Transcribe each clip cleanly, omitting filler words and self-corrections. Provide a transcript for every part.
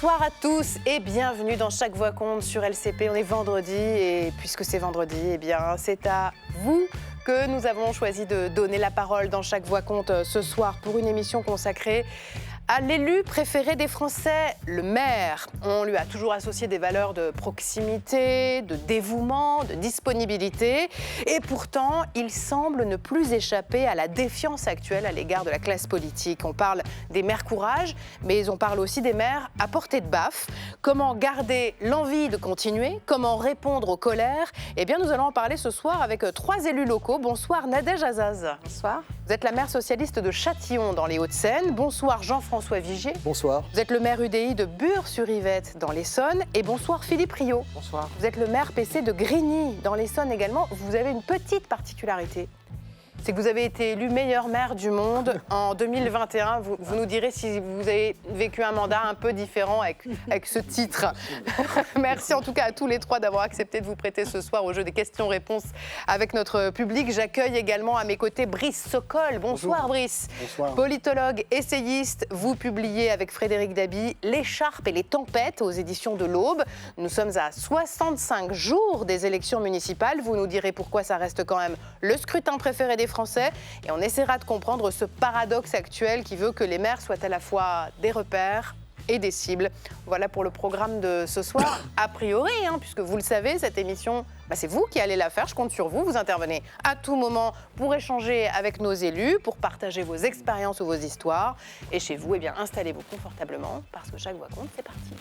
Bonsoir à tous et bienvenue dans Chaque Voix compte sur LCP. On est vendredi et puisque c'est vendredi, eh bien c'est à vous que nous avons choisi de donner la parole dans Chaque Voix compte ce soir pour une émission consacrée à l'élu préféré des Français, le maire. On lui a toujours associé des valeurs de proximité, de dévouement, de disponibilité. Et pourtant, il semble ne plus échapper à la défiance actuelle à l'égard de la classe politique. On parle des maires courage, mais on parle aussi des maires à portée de baffe. Comment garder l'envie de continuer? Comment répondre aux colères? Eh bien, nous allons en parler ce soir avec 3 élus locaux. Bonsoir Nadège Azaz. Bonsoir. Vous êtes la maire socialiste de Châtillon dans les Hauts-de-Seine. Bonsoir Jean-François Vigier. Bonsoir. Vous êtes le maire UDI de Bure-sur-Yvette dans l'Essonne. Et bonsoir Philippe Rio. Bonsoir. Vous êtes le maire PC de Grigny dans l'Essonne également. Vous avez une petite particularité. C'est que vous avez été élu meilleur maire du monde en 2021. Vous nous direz si vous avez vécu un mandat un peu différent avec ce titre. Merci en tout cas à tous les 3 d'avoir accepté de vous prêter ce soir au jeu des questions-réponses avec notre public. J'accueille également à mes côtés Brice Sokol. Bonsoir Brice. Bonsoir. Politologue, essayiste, vous publiez avec Frédéric Dabi L'écharpe et les tempêtes aux éditions de l'Aube. Nous sommes à 65 jours des élections municipales. Vous nous direz pourquoi ça reste quand même le scrutin préféré des Français et on essaiera de comprendre ce paradoxe actuel qui veut que les maires soient à la fois des repères et des cibles. Voilà pour le programme de ce soir. A priori, puisque vous le savez, cette émission, c'est vous qui allez la faire, je compte sur vous. Vous intervenez à tout moment pour échanger avec nos élus, pour partager vos expériences ou vos histoires. Et chez vous, installez-vous confortablement parce que chaque voix compte, c'est parti.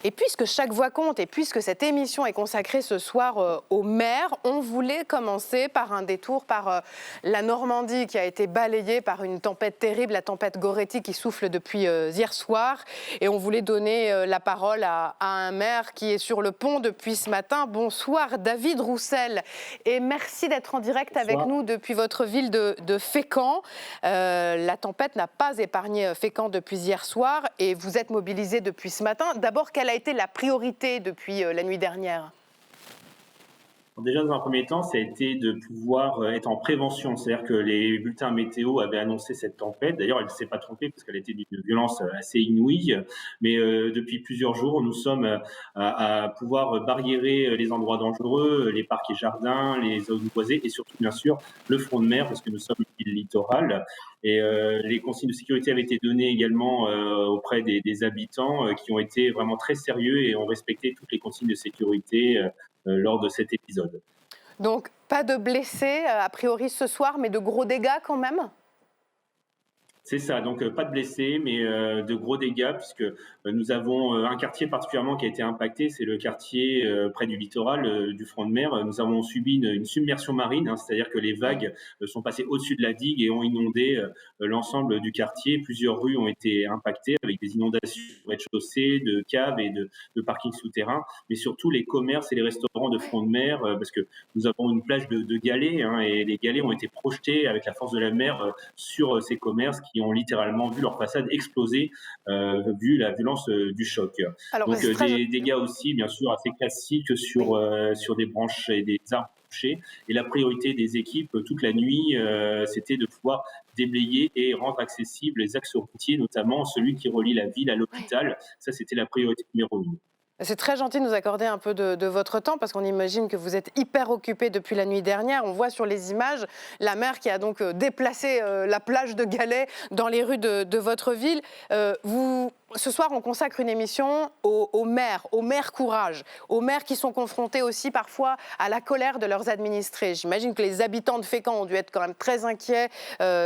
Et puisque chaque voix compte et puisque cette émission est consacrée ce soir aux maires, on voulait commencer par un détour par la Normandie qui a été balayée par une tempête terrible, la tempête Goretti qui souffle depuis hier soir. Et on voulait donner la parole à un maire qui est sur le pont depuis ce matin. Bonsoir David Roussel et merci d'être en direct avec nous depuis votre ville de Fécamp. La tempête n'a pas épargné Fécamp depuis hier soir et vous êtes mobilisé depuis ce matin. D'abord, quelle a été la priorité depuis la nuit dernière? Déjà, dans un premier temps, ça a été de pouvoir être en prévention. C'est-à-dire que les bulletins météo avaient annoncé cette tempête. D'ailleurs, elle ne s'est pas trompée parce qu'elle était d'une violence assez inouïe. Mais depuis plusieurs jours, nous sommes à pouvoir barriérer les endroits dangereux, les parcs et jardins, les zones boisées et surtout, bien sûr, le front de mer parce que nous sommes une ville littorale. Et les consignes de sécurité avaient été données également auprès des habitants qui ont été vraiment très sérieux et ont respecté toutes les consignes de sécurité lors de cet épisode. Donc, pas de blessés a priori ce soir, mais de gros dégâts quand même? C'est ça, donc pas de blessés, mais de gros dégâts, puisque nous avons un quartier particulièrement qui a été impacté, c'est le quartier près du littoral, du front de mer. Nous avons subi une submersion marine, c'est-à-dire que les vagues sont passées au-dessus de la digue et ont inondé l'ensemble du quartier. Plusieurs rues ont été impactées avec des inondations de rez-de-chaussée, de caves et de parkings souterrains, mais surtout les commerces et les restaurants de front de mer, parce que nous avons une plage de galets, et les galets ont été projetés avec la force de la mer sur ces commerces qui ont littéralement vu leur façade exploser vu la violence du choc. Alors, donc des dégâts aussi bien sûr assez classiques sur des branches et des arbres touchés. Et la priorité des équipes toute la nuit, c'était de pouvoir déblayer et rendre accessibles les axes routiers, notamment celui qui relie la ville à l'hôpital. Ça, c'était la priorité numéro 1. C'est très gentil de nous accorder un peu de votre temps parce qu'on imagine que vous êtes hyper occupé depuis la nuit dernière. On voit sur les images la mer qui a donc déplacé la plage de galets dans les rues de votre ville. Ce soir, on consacre une émission aux maires courage, aux maires qui sont confrontés aussi parfois à la colère de leurs administrés. J'imagine que les habitants de Fécamp ont dû être quand même très inquiets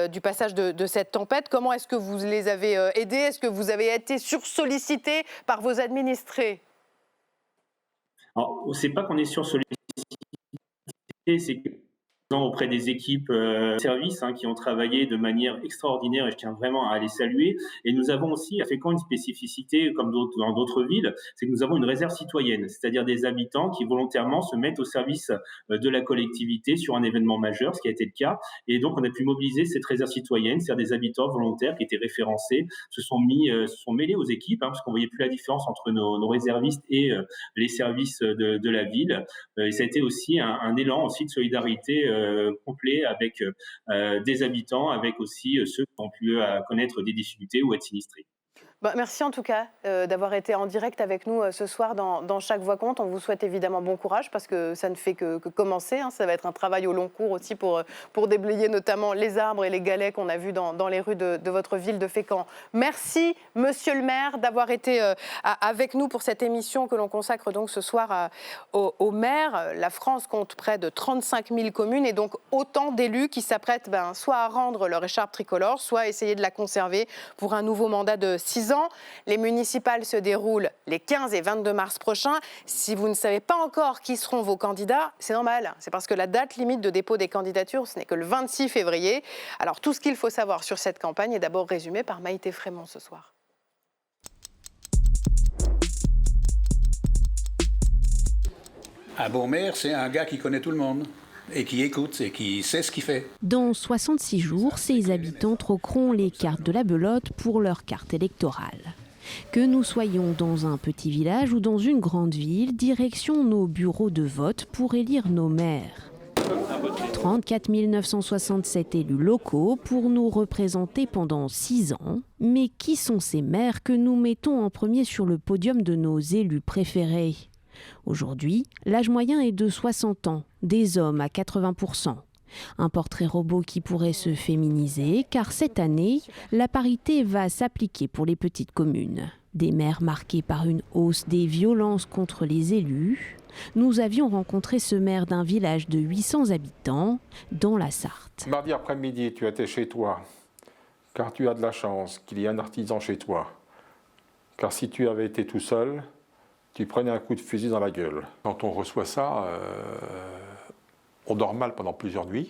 du passage de cette tempête. Comment est-ce que vous les avez aidés? Est-ce que vous avez été sursollicités par vos administrés? Alors, c'est pas qu'on est sursollicité, c'est que auprès des équipes services qui ont travaillé de manière extraordinaire et je tiens vraiment à les saluer. Et nous avons aussi à Fécamp une spécificité comme dans d'autres villes, c'est que nous avons une réserve citoyenne, c'est-à-dire des habitants qui volontairement se mettent au service de la collectivité sur un événement majeur, ce qui a été le cas. Et donc on a pu mobiliser cette réserve citoyenne, c'est-à-dire des habitants volontaires qui étaient référencés, se sont mêlés aux équipes parce qu'on voyait plus la différence entre nos réservistes et les services de la ville. Et ça a été aussi un élan aussi de solidarité complet avec des habitants, avec aussi ceux qui ont pu connaître des difficultés ou être sinistrés. Merci en tout cas d'avoir été en direct avec nous ce soir dans Chaque Voix compte. On vous souhaite évidemment bon courage parce que ça ne fait que commencer. Ça va être un travail au long cours aussi pour déblayer notamment les arbres et les galets qu'on a vus dans les rues de votre ville de Fécamp. Merci Monsieur le maire d'avoir été avec nous pour cette émission que l'on consacre donc ce soir aux maires. La France compte près de 35 000 communes et donc autant d'élus qui s'apprêtent soit à rendre leur écharpe tricolore, soit à essayer de la conserver pour un nouveau mandat de 6 ans. Les municipales se déroulent les 15 et 22 mars prochains. Si vous ne savez pas encore qui seront vos candidats, c'est normal. C'est parce que la date limite de dépôt des candidatures, ce n'est que le 26 février. Alors tout ce qu'il faut savoir sur cette campagne est d'abord résumé par Maïté Frémont ce soir. Un bon maire, c'est un gars qui connaît tout le monde et qui écoute et qui sait ce qu'il fait. Dans 66 jours, ses habitants troqueront les cartes de la belote pour leur carte électorale. Que nous soyons dans un petit village ou dans une grande ville, direction nos bureaux de vote pour élire nos maires. 34 967 élus locaux pour nous représenter pendant 6 ans. Mais qui sont ces maires que nous mettons en premier sur le podium de nos élus préférés ? Aujourd'hui, l'âge moyen est de 60 ans, des hommes à 80%. Un portrait robot qui pourrait se féminiser, car cette année, la parité va s'appliquer pour les petites communes. Des maires marqués par une hausse des violences contre les élus. Nous avions rencontré ce maire d'un village de 800 habitants, dans la Sarthe. Mardi après-midi, tu étais chez toi, car tu as de la chance qu'il y ait un artisan chez toi. Car si tu avais été tout seul, tu prenais un coup de fusil dans la gueule. Quand on reçoit ça, on dort mal pendant plusieurs nuits.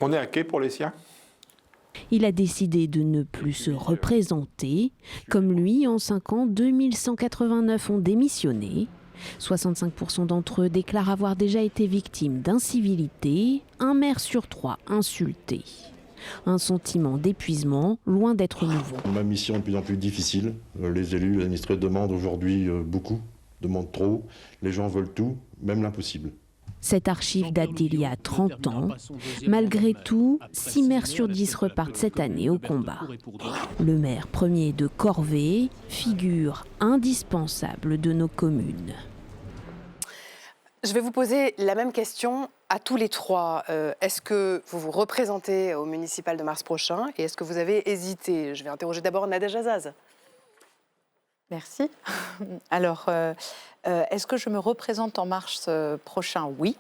On est inquiet pour les siens. Il a décidé de ne plus se représenter. Comme lui, en 5 ans, 2189 ont démissionné. 65% d'entre eux déclarent avoir déjà été victimes d'incivilité, un maire sur 3 insulté. Un sentiment d'épuisement, loin d'être nouveau. Ma mission est de plus en plus difficile. Les élus, les administrés demandent aujourd'hui beaucoup, demandent trop. Les gens veulent tout, même l'impossible. Cette archive date d'il y a 30 ans. Malgré tout, 6 maires sur 10 repartent cette année au combat. Le maire premier de Corvée, figure indispensable de nos communes. Je vais vous poser la même question à tous les trois. Est-ce que vous vous représentez au municipal de mars prochain et est-ce que vous avez hésité ? Je vais interroger d'abord Nadège Azaz. Merci. Alors, est-ce que je me représente en mars prochain ? Oui.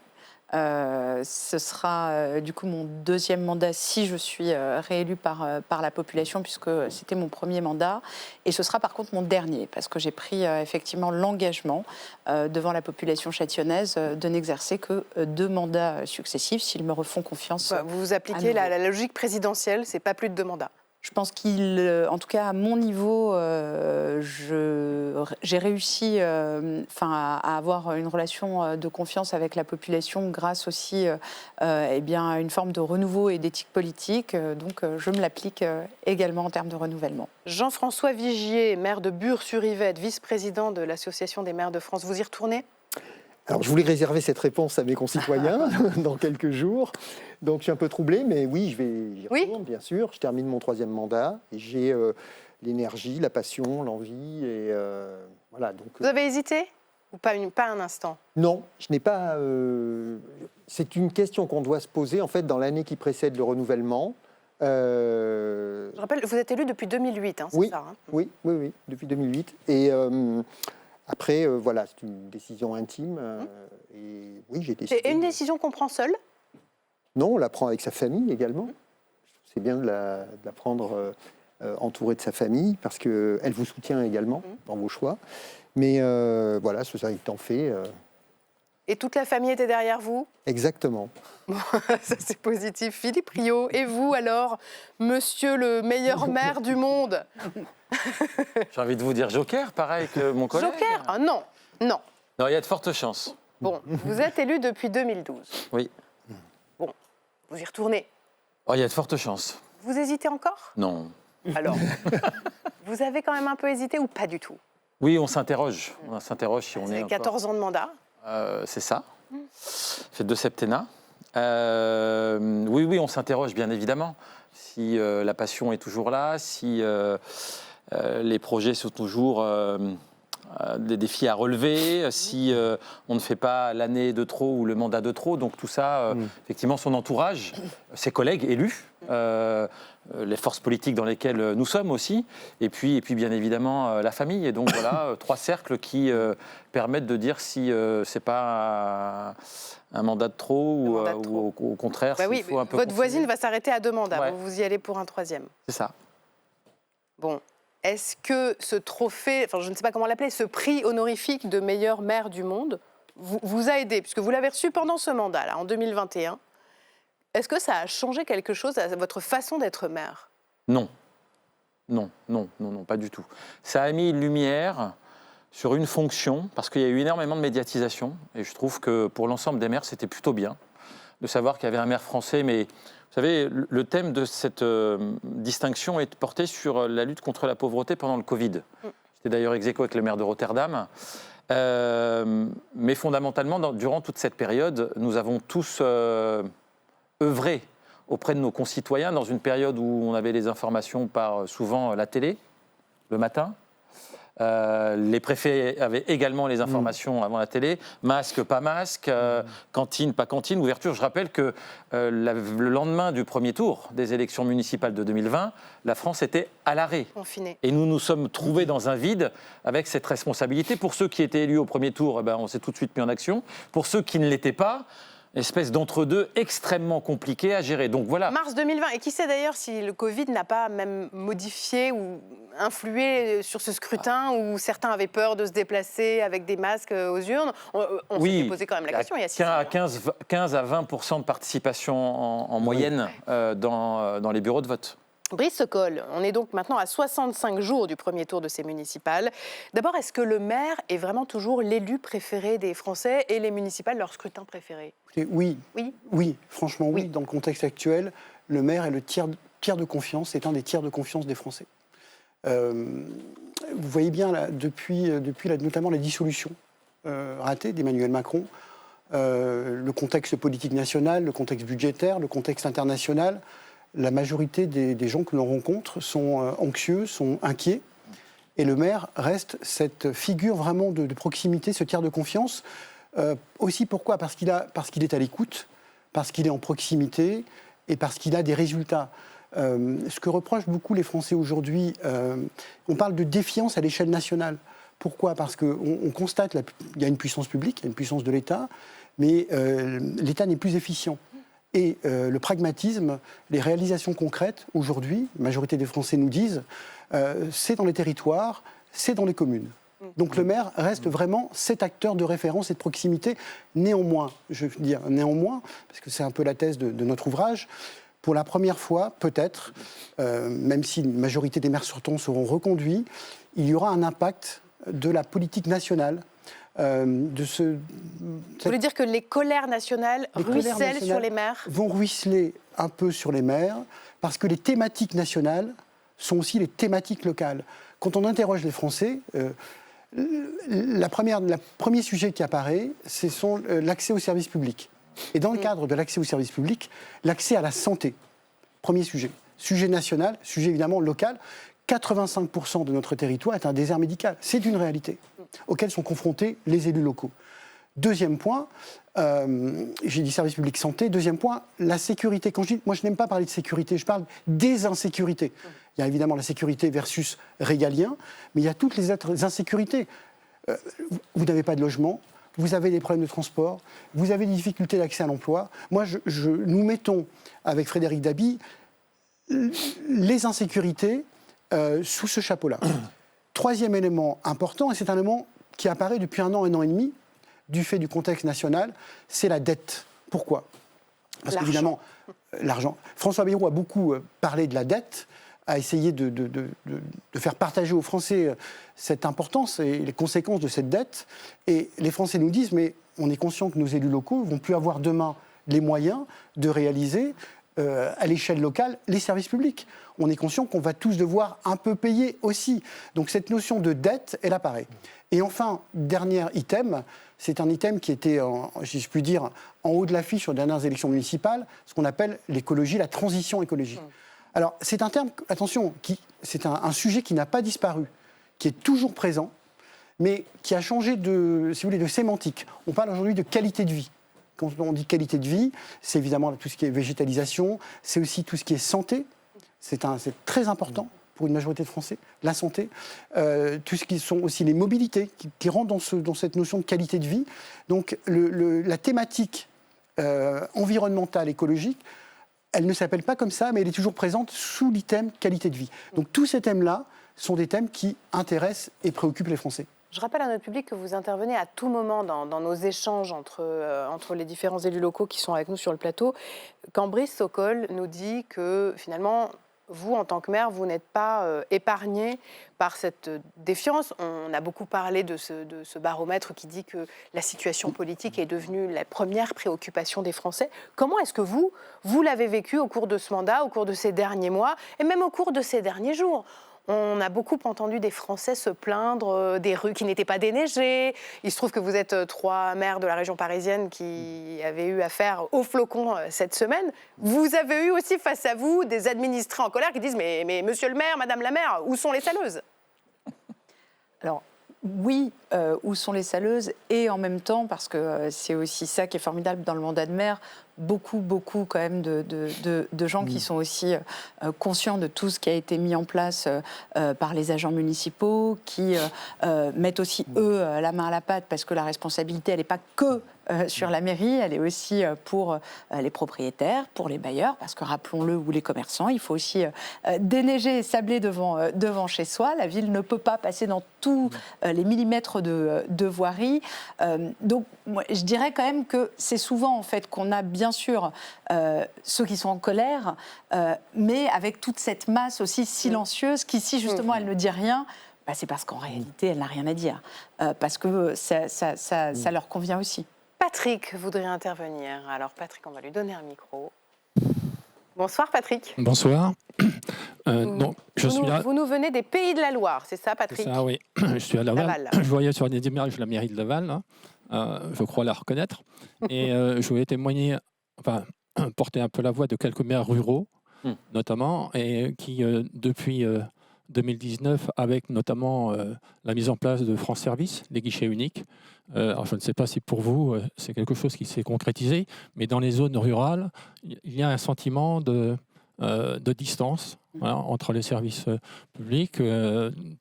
Ce sera du coup mon deuxième mandat si je suis réélue par la population, puisque c'était mon premier mandat. Et ce sera par contre mon dernier, parce que j'ai pris effectivement l'engagement devant la population châtillonnaise de n'exercer que 2 mandats successifs s'ils me refont confiance. Vous appliquez la logique présidentielle, c'est pas plus de 2 mandats. Je pense en tout cas à mon niveau, j'ai réussi à avoir une relation de confiance avec la population grâce aussi à une forme de renouveau et d'éthique politique. Donc je me l'applique également en termes de renouvellement. Jean-François Vigier, maire de Bure-sur-Yvette, vice-président de l'Association des maires de France, vous y retournez ? Alors, je voulais réserver cette réponse à mes concitoyens dans quelques jours. Donc, je suis un peu troublé, mais oui, j'y retourne, bien sûr. Je termine mon 3e mandat. Et j'ai l'énergie, la passion, l'envie. Et voilà. Donc, vous avez hésité ou pas un instant ? Non, je n'ai pas... c'est une question qu'on doit se poser, en fait, dans l'année qui précède le renouvellement. Je rappelle, vous êtes élu depuis 2008, c'est oui, ça oui, depuis 2008. Et... après, voilà, c'est une décision intime. Et oui, j'ai décidé. C'est une décision qu'on prend seule ? Non, on la prend avec sa famille également. C'est bien de la prendre entourée de sa famille, parce qu'elle vous soutient également dans vos choix. Mais voilà, ça étant fait. Et toute la famille était derrière vous ? Exactement. Ça, c'est positif. Philippe Rio, et vous alors, monsieur le meilleur maire du monde ? J'ai envie de vous dire Joker, pareil que mon collègue. Joker ? Ah non. Non, il y a de fortes chances. Bon, vous êtes élu depuis 2012. Oui. Bon, vous y retournez. Oh, il y a de fortes chances. Vous hésitez encore ? Non. Alors, Vous avez quand même un peu hésité ou pas du tout? Oui, on s'interroge. On s'interroge si on Vous est avez 14 ans de mandat. C'est ça. Fait 2 septennats. Oui, on s'interroge, bien évidemment. Si la passion est toujours là, si les projets sont toujours des défis à relever, si on ne fait pas l'année de trop ou le mandat de trop. Donc tout ça, effectivement, son entourage, ses collègues élus, les forces politiques dans lesquelles nous sommes aussi, et puis bien évidemment la famille. Et donc voilà, 3 cercles qui permettent de dire si c'est pas un mandat de trop ou au contraire, s'il faut un peu votre continuer. voisine va s'arrêter à 2 mandats, Ouais. vous y allez pour un 3e. C'est ça. Bon, est-ce que ce trophée, enfin je ne sais pas comment l'appeler, ce prix honorifique de meilleur maire du monde vous a aidé, puisque vous l'avez reçu pendant ce mandat-là, en 2021. Est-ce que ça a changé quelque chose à votre façon d'être maire? Non, pas du tout. Ça a mis une lumière sur une fonction, parce qu'il y a eu énormément de médiatisation, et je trouve que pour l'ensemble des maires, c'était plutôt bien de savoir qu'il y avait un maire français, mais vous savez, le thème de cette distinction est porté sur la lutte contre la pauvreté pendant le Covid. J'étais d'ailleurs ex aequo avec le maire de Rotterdam. Mais fondamentalement, durant toute cette période, nous avons tous œuvré auprès de nos concitoyens dans une période où on avait les informations par souvent la télé, le matin. Les préfets avaient également les informations avant la télé, masque, pas masque, cantine, pas cantine, ouverture. Je rappelle que le lendemain du premier tour des élections municipales de 2020, la France était à l'arrêt. Confinée. Et nous nous sommes trouvés dans un vide avec cette responsabilité. Pour ceux qui étaient élus au premier tour, on s'est tout de suite mis en action. Pour ceux qui ne l'étaient pas, espèce d'entre-deux extrêmement compliqué à gérer. Donc voilà. Mars 2020. Et qui sait d'ailleurs si le Covid n'a pas même modifié ou influé sur ce scrutin où certains avaient peur de se déplacer avec des masques aux urnes. On s'était posé quand même la question il y a 6 ans. 15 à 20% de participation en moyenne dans les bureaux de vote. Brice Sokol, on est donc maintenant à 65 jours du premier tour de ces municipales. D'abord, est-ce que le maire est vraiment toujours l'élu préféré des Français et les municipales leur scrutin préféré? Oui, franchement oui. Dans le contexte actuel, le maire est le tiers de confiance, c'est un des tiers de confiance des Français. Vous voyez bien, là, depuis notamment la dissolution ratée d'Emmanuel Macron, le contexte politique national, le contexte budgétaire, le contexte international, la majorité des gens que l'on rencontre sont anxieux, sont inquiets. Et le maire reste cette figure vraiment de proximité, ce tiers de confiance. Aussi pourquoi ? Parce qu'il est à l'écoute, parce qu'il est en proximité et parce qu'il a des résultats. Ce que reprochent beaucoup les Français aujourd'hui, on parle de défiance à l'échelle nationale. Pourquoi ? Parce qu'on constate qu'il y a une puissance publique, il y a une puissance de l'État, mais l'État n'est plus efficient. Et le pragmatisme, les réalisations concrètes, aujourd'hui, la majorité des Français nous disent, c'est dans les territoires, c'est dans les communes. Donc le maire reste vraiment cet acteur de référence et de proximité. Néanmoins, je veux dire néanmoins, parce que c'est un peu la thèse de notre ouvrage, pour la première fois, peut-être, même si une majorité des maires sortants seront reconduits, il y aura un impact de la politique nationale. Vous voulez dire que les colères nationales ruissellent sur les maires ? Vont ruisseler un peu sur les maires, parce que les thématiques nationales sont aussi les thématiques locales. Quand on interroge les Français, le premier sujet qui apparaît, c'est l'accès aux services publics. Et dans le cadre de l'accès aux services publics, l'accès à la santé. Premier sujet. Sujet national, sujet évidemment local. 85% de notre territoire est un désert médical. C'est une réalité auquel sont confrontés les élus locaux. Deuxième point, j'ai dit service public santé. Deuxième point, la sécurité. Moi, je n'aime pas parler de sécurité, je parle des insécurités. Il y a évidemment la sécurité versus régalien, mais il y a toutes les autres insécurités. Vous n'avez pas de logement, vous avez des problèmes de transport, vous avez des difficultés d'accès à l'emploi. Moi, nous mettons, avec Frédéric Dabi, les insécurités sous ce chapeau-là. Troisième élément important, et c'est un élément qui apparaît depuis 1 an et demi, du fait du contexte national, c'est la dette. Pourquoi ? Parce qu'évidemment, l'argent. François Bayrou a beaucoup parlé de la dette, a essayé de faire partager aux Français cette importance et les conséquences de cette dette. Et les Français nous disent, mais on est conscient que nos élus locaux ne vont plus avoir demain les moyens de réaliser à l'échelle locale, les services publics. On est conscient qu'on va tous devoir un peu payer aussi. Donc cette notion de dette, elle apparaît. Et enfin, dernier item, c'est un item qui était, si je puis dire, en haut de l'affiche aux dernières élections municipales, ce qu'on appelle l'écologie, la transition écologique. Alors c'est un terme, attention, c'est un sujet qui n'a pas disparu, qui est toujours présent, mais qui a changé de, si vous voulez, de sémantique. On parle aujourd'hui de qualité de vie. Quand on dit qualité de vie, c'est évidemment tout ce qui est végétalisation, c'est aussi tout ce qui est santé. C'est très important pour une majorité de Français, la santé. Tout ce qui sont aussi les mobilités qui rentrent dans cette notion de qualité de vie. Donc la thématique environnementale, écologique, elle ne s'appelle pas comme ça, mais elle est toujours présente sous l'item qualité de vie. Donc tous ces thèmes-là sont des thèmes qui intéressent et préoccupent les Français. Je rappelle à notre public que vous intervenez à tout moment dans nos échanges entre les différents élus locaux qui sont avec nous sur le plateau. Quand Brice Sokol nous dit que finalement, vous, en tant que maire, vous n'êtes pas épargné par cette défiance. On a beaucoup parlé de ce baromètre qui dit que la situation politique est devenue la première préoccupation des Français. Comment est-ce que vous l'avez vécu au cours de ce mandat, au cours de ces derniers mois et même au cours de ces derniers jours ? On a beaucoup entendu des Français se plaindre des rues qui n'étaient pas déneigées. Il se trouve que vous êtes 3 maires de la région parisienne qui avaient eu affaire aux flocons cette semaine. Vous avez eu aussi face à vous des administrés en colère qui disent « Mais monsieur le maire, madame la maire, où sont les saleuses ?» Alors, oui, où sont les saleuses ? Et en même temps, parce que c'est aussi ça qui est formidable dans le mandat de maire, beaucoup quand même de gens qui sont aussi conscients de tout ce qui a été mis en place par les agents municipaux, qui mettent aussi, eux, la main à la pâte, parce que la responsabilité, elle n'est pas que sur la mairie, elle est aussi pour les propriétaires, pour les bailleurs, parce que rappelons-le, ou les commerçants, il faut aussi déneiger et sabler devant chez soi. La ville ne peut pas passer dans tous les millimètres de voirie. Donc, moi, je dirais quand même que c'est souvent, en fait, qu'on a bien sûr ceux qui sont en colère, mais avec toute cette masse aussi silencieuse qui, si justement elle ne dit rien, c'est parce qu'en réalité elle n'a rien à dire, parce que ça leur convient aussi. Patrick voudrait intervenir. Alors Patrick, on va lui donner un micro. Bonsoir Patrick. Bonsoir. Vous nous venez des Pays de la Loire, c'est ça Patrick ? C'est ça, oui. Je suis à Laval. Je voyais sur les images la mairie de Laval, je crois la reconnaître. Et je voulais témoigner, porter un peu la voix de quelques maires ruraux, notamment, et qui, depuis 2019, avec notamment la mise en place de France Service, les guichets uniques. Alors je ne sais pas si pour vous, c'est quelque chose qui s'est concrétisé, mais dans les zones rurales, il y a un sentiment de distance entre les services publics,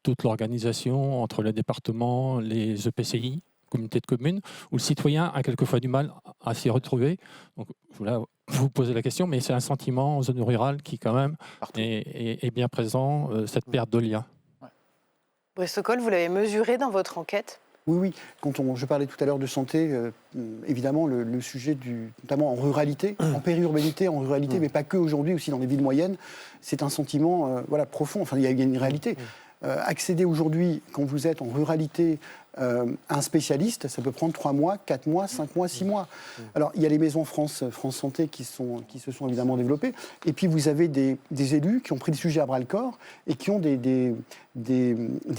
toute l'organisation, entre les départements, les EPCI, communautés de communes, où le citoyen a quelquefois du mal à s'y retrouver. Donc, je voulais vous poser la question, mais c'est un sentiment en zone rurale qui, quand même, est bien présent, cette perte de lien. Brice Sokol, vous l'avez mesuré dans votre enquête ? Oui. Je parlais tout à l'heure de santé, évidemment, le sujet, notamment en ruralité, en périurbanité, en ruralité, mais pas que aujourd'hui, aussi dans les villes moyennes, c'est un sentiment profond. Enfin, il y a une réalité. Accéder aujourd'hui, quand vous êtes en ruralité, à un spécialiste, ça peut prendre 3 mois, 4 mois, 5 mois, 6 mois. Alors, il y a les maisons France Santé qui se sont évidemment développées. Et puis, vous avez des élus qui ont pris le sujet à bras-le-corps et qui ont des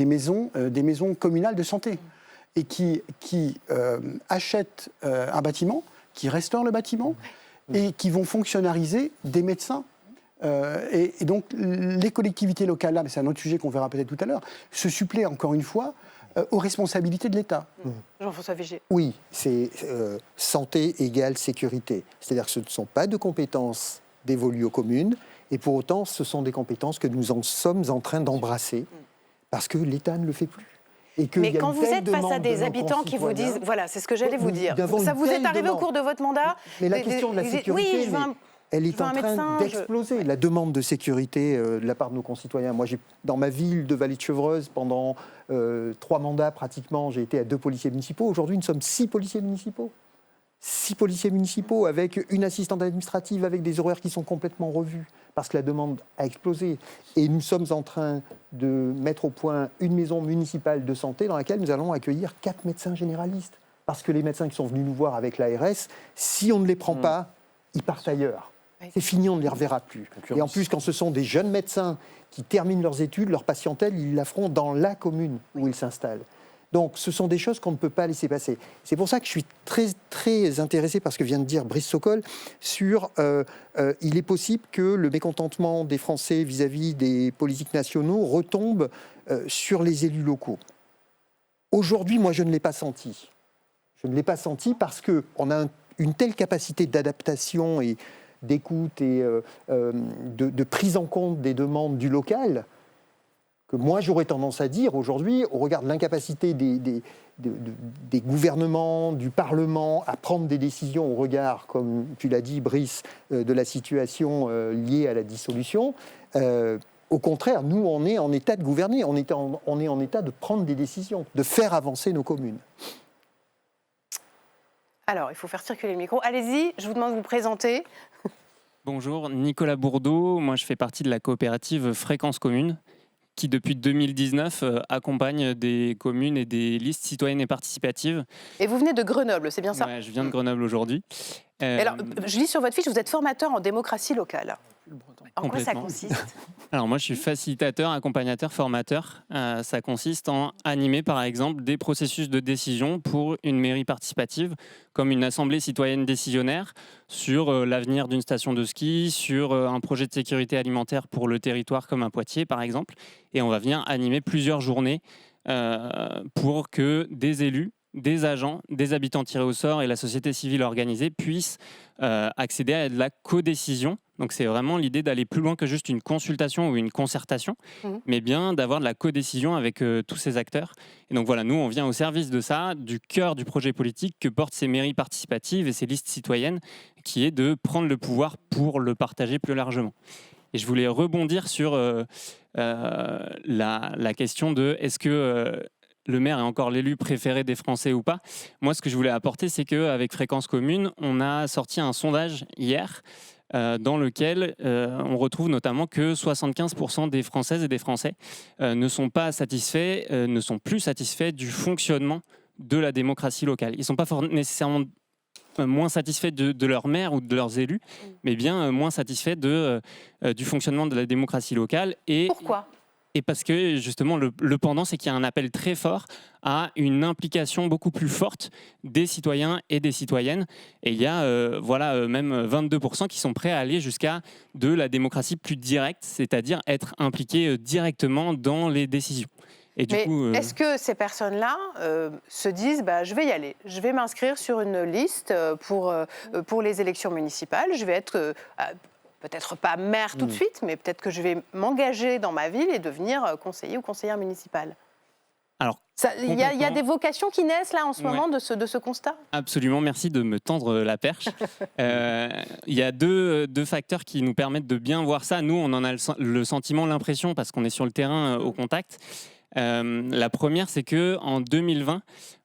maisons communales de santé. Et qui achètent un bâtiment, qui restaurent le bâtiment et qui vont fonctionnariser des médecins. Et donc, les collectivités locales, là, mais c'est un autre sujet qu'on verra peut-être tout à l'heure, se suppléent encore une fois aux responsabilités de l'État. Jean-François Vigée. Oui, c'est santé égale sécurité. C'est-à-dire que ce ne sont pas de compétences dévolues aux communes, et pour autant, ce sont des compétences que nous en sommes en train d'embrasser, parce que l'État ne le fait plus. Mais quand vous êtes face à des habitants qui vous disent, voilà, c'est ce que j'allais vous dire, ça vous est arrivé au cours de votre mandat ? Mais la question de la sécurité, elle est en train d'exploser. La demande de sécurité de la part de nos concitoyens. Moi, dans ma ville de Vallée-de-Chevreuse, pendant 3 mandats pratiquement, j'ai été à 2 policiers municipaux. Aujourd'hui, nous sommes 6 policiers municipaux. 6 policiers municipaux avec une assistante administrative, avec des horaires qui sont complètement revus, parce que la demande a explosé. Et nous sommes en train de mettre au point une maison municipale de santé dans laquelle nous allons accueillir 4 médecins généralistes. Parce que les médecins qui sont venus nous voir avec l'ARS, si on ne les prend pas, ils partent ailleurs. C'est fini, on ne les reverra plus. Et en plus, quand ce sont des jeunes médecins qui terminent leurs études, leur patientèle, ils la feront dans la commune où ils s'installent. Donc, ce sont des choses qu'on ne peut pas laisser passer. C'est pour ça que je suis très, très intéressé par ce que vient de dire Brice Sokol sur il est possible que le mécontentement des Français vis-à-vis des politiques nationaux retombe sur les élus locaux. Aujourd'hui, moi, je ne l'ai pas senti. Je ne l'ai pas senti parce qu'on a une telle capacité d'adaptation et d'écoute et de prise en compte des demandes du local que moi, j'aurais tendance à dire aujourd'hui, au regard de l'incapacité des gouvernements, du Parlement à prendre des décisions au regard, comme tu l'as dit, Brice, de la situation liée à la dissolution. Au contraire, nous, on est en état de gouverner, on est en état de prendre des décisions, de faire avancer nos communes. Alors, il faut faire circuler le micro. Allez-y, je vous demande de vous présenter. Bonjour, Nicolas Bourdeau. Moi, je fais partie de la coopérative Fréquence Commune, qui depuis 2019 accompagne des communes et des listes citoyennes et participatives. Et vous venez de Grenoble, c'est bien ça? Ouais, je viens de Grenoble aujourd'hui. Alors, je lis sur votre fiche, vous êtes formateur en démocratie locale. En quoi ça consiste? Alors moi, je suis facilitateur, accompagnateur, formateur. Ça consiste en animer, par exemple, des processus de décision pour une mairie participative, comme une assemblée citoyenne décisionnaire sur l'avenir d'une station de ski, sur un projet de sécurité alimentaire pour le territoire, comme à Poitiers, par exemple. Et on va venir animer plusieurs journées pour que des élus, des agents, des habitants tirés au sort et la société civile organisée puissent accéder à de la codécision. Donc c'est vraiment l'idée d'aller plus loin que juste une consultation ou une concertation, mais bien d'avoir de la codécision avec tous ces acteurs. Et donc voilà, nous on vient au service de ça, du cœur du projet politique que portent ces mairies participatives et ces listes citoyennes, qui est de prendre le pouvoir pour le partager plus largement. Et je voulais rebondir sur la question de est-ce que le maire est encore l'élu préféré des Français ou pas. Moi, ce que je voulais apporter, c'est qu'avec Fréquence Commune, on a sorti un sondage hier dans lequel on retrouve notamment que 75% des Françaises et des Français ne sont plus satisfaits du fonctionnement de la démocratie locale. Ils ne sont pas nécessairement moins satisfaits de leur maire ou de leurs élus, mais bien moins satisfaits du fonctionnement de la démocratie locale. Et pourquoi ? Et parce que justement, le pendant, c'est qu'il y a un appel très fort à une implication beaucoup plus forte des citoyens et des citoyennes. Et il y a même 22% qui sont prêts à aller jusqu'à de la démocratie plus directe, c'est-à-dire être impliqués directement dans les décisions. Et du coup, est-ce que ces personnes-là se disent je vais y aller, je vais m'inscrire sur une liste pour les élections municipales, je vais être... peut-être pas maire tout de suite, mais peut-être que je vais m'engager dans ma ville et devenir conseiller ou conseillère municipale. Alors, il y a des vocations qui naissent là en ce moment de ce constat? Absolument, merci de me tendre la perche. Il y a deux facteurs qui nous permettent de bien voir ça. Nous, on en a le sentiment, l'impression, parce qu'on est sur le terrain au contact. La première, c'est qu'en 2020,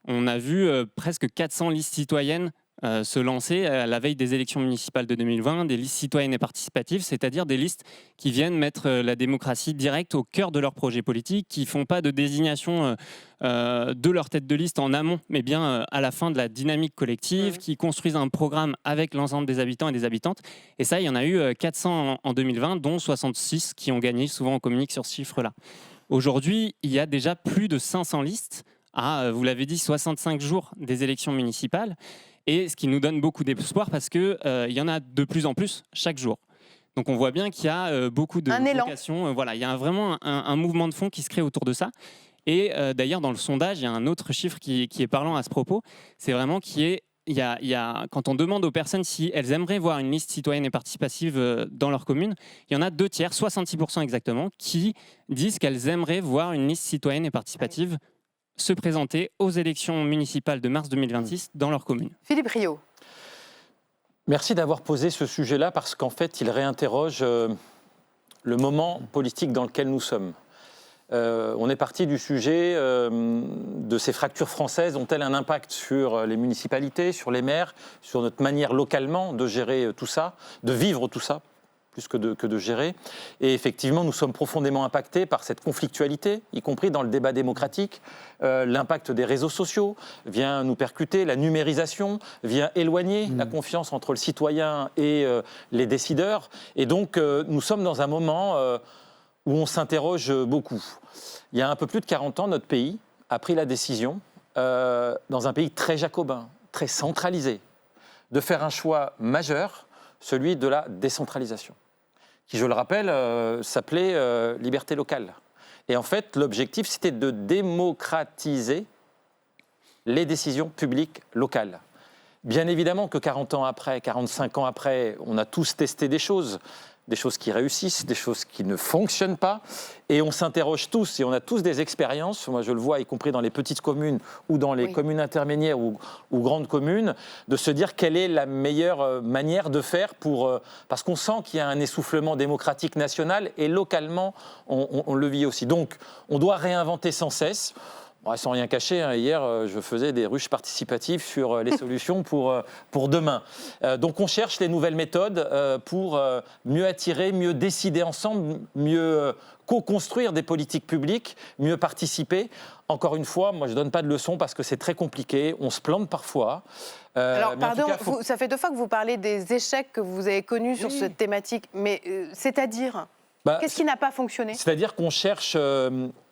on a vu presque 400 listes citoyennes se lancer à la veille des élections municipales de 2020, des listes citoyennes et participatives, c'est-à-dire des listes qui viennent mettre la démocratie directe au cœur de leur projet politique, qui ne font pas de désignation de leur tête de liste en amont, mais bien à la fin de la dynamique collective, qui construisent un programme avec l'ensemble des habitants et des habitantes. Et ça, il y en a eu 400 en 2020, dont 66 qui ont gagné. Souvent, on communique sur ce chiffre-là. Aujourd'hui, il y a déjà plus de 500 listes à, vous l'avez dit, 65 jours des élections municipales. Et ce qui nous donne beaucoup d'espoir parce qu'il y en a de plus en plus chaque jour. Donc on voit bien qu'il y a beaucoup de vocations. Voilà, il y a vraiment un mouvement de fond qui se crée autour de ça. Et d'ailleurs, dans le sondage, il y a un autre chiffre qui est parlant à ce propos. C'est vraiment quand on demande aux personnes si elles aimeraient voir une liste citoyenne et participative dans leur commune, il y en a 2/3, 66% exactement, qui disent qu'elles aimeraient voir une liste citoyenne et participative se présenter aux élections municipales de mars 2026 dans leur commune. Philippe Rio. Merci d'avoir posé ce sujet-là parce qu'en fait, il réinterroge le moment politique dans lequel nous sommes. On est parti du sujet de ces fractures françaises ont-elles un impact sur les municipalités, sur les maires, sur notre manière localement de gérer tout ça, de vivre tout ça, plus que de gérer. Et effectivement, nous sommes profondément impactés par cette conflictualité, y compris dans le débat démocratique. L'impact des réseaux sociaux vient nous percuter, la numérisation vient éloigner la confiance entre le citoyen et les décideurs. Et donc, nous sommes dans un moment où on s'interroge beaucoup. Il y a un peu plus de 40 ans, notre pays a pris la décision, dans un pays très jacobin, très centralisé, de faire un choix majeur, celui de la décentralisation, qui, je le rappelle, s'appelait liberté locale. Et en fait, l'objectif, c'était de démocratiser les décisions publiques locales. Bien évidemment que 40 ans après, 45 ans après, on a tous testé des choses qui réussissent, des choses qui ne fonctionnent pas, et on s'interroge tous, et on a tous des expériences, moi je le vois, y compris dans les petites communes ou dans les communes intermédiaires ou grandes communes, de se dire quelle est la meilleure manière de faire parce qu'on sent qu'il y a un essoufflement démocratique national, et localement, on le vit aussi. Donc, on doit réinventer sans cesse. Sans rien cacher, hier, je faisais des ruches participatives sur les solutions pour demain. Donc, on cherche les nouvelles méthodes pour mieux attirer, mieux décider ensemble, mieux co-construire des politiques publiques, mieux participer. Encore une fois, moi, je ne donne pas de leçons parce que c'est très compliqué. On se plante parfois. Alors, pardon, ça fait 2 fois que vous parlez des échecs que vous avez connus sur cette thématique. Mais c'est-à-dire qu'est-ce qui n'a pas fonctionné ? C'est-à-dire qu'on cherche...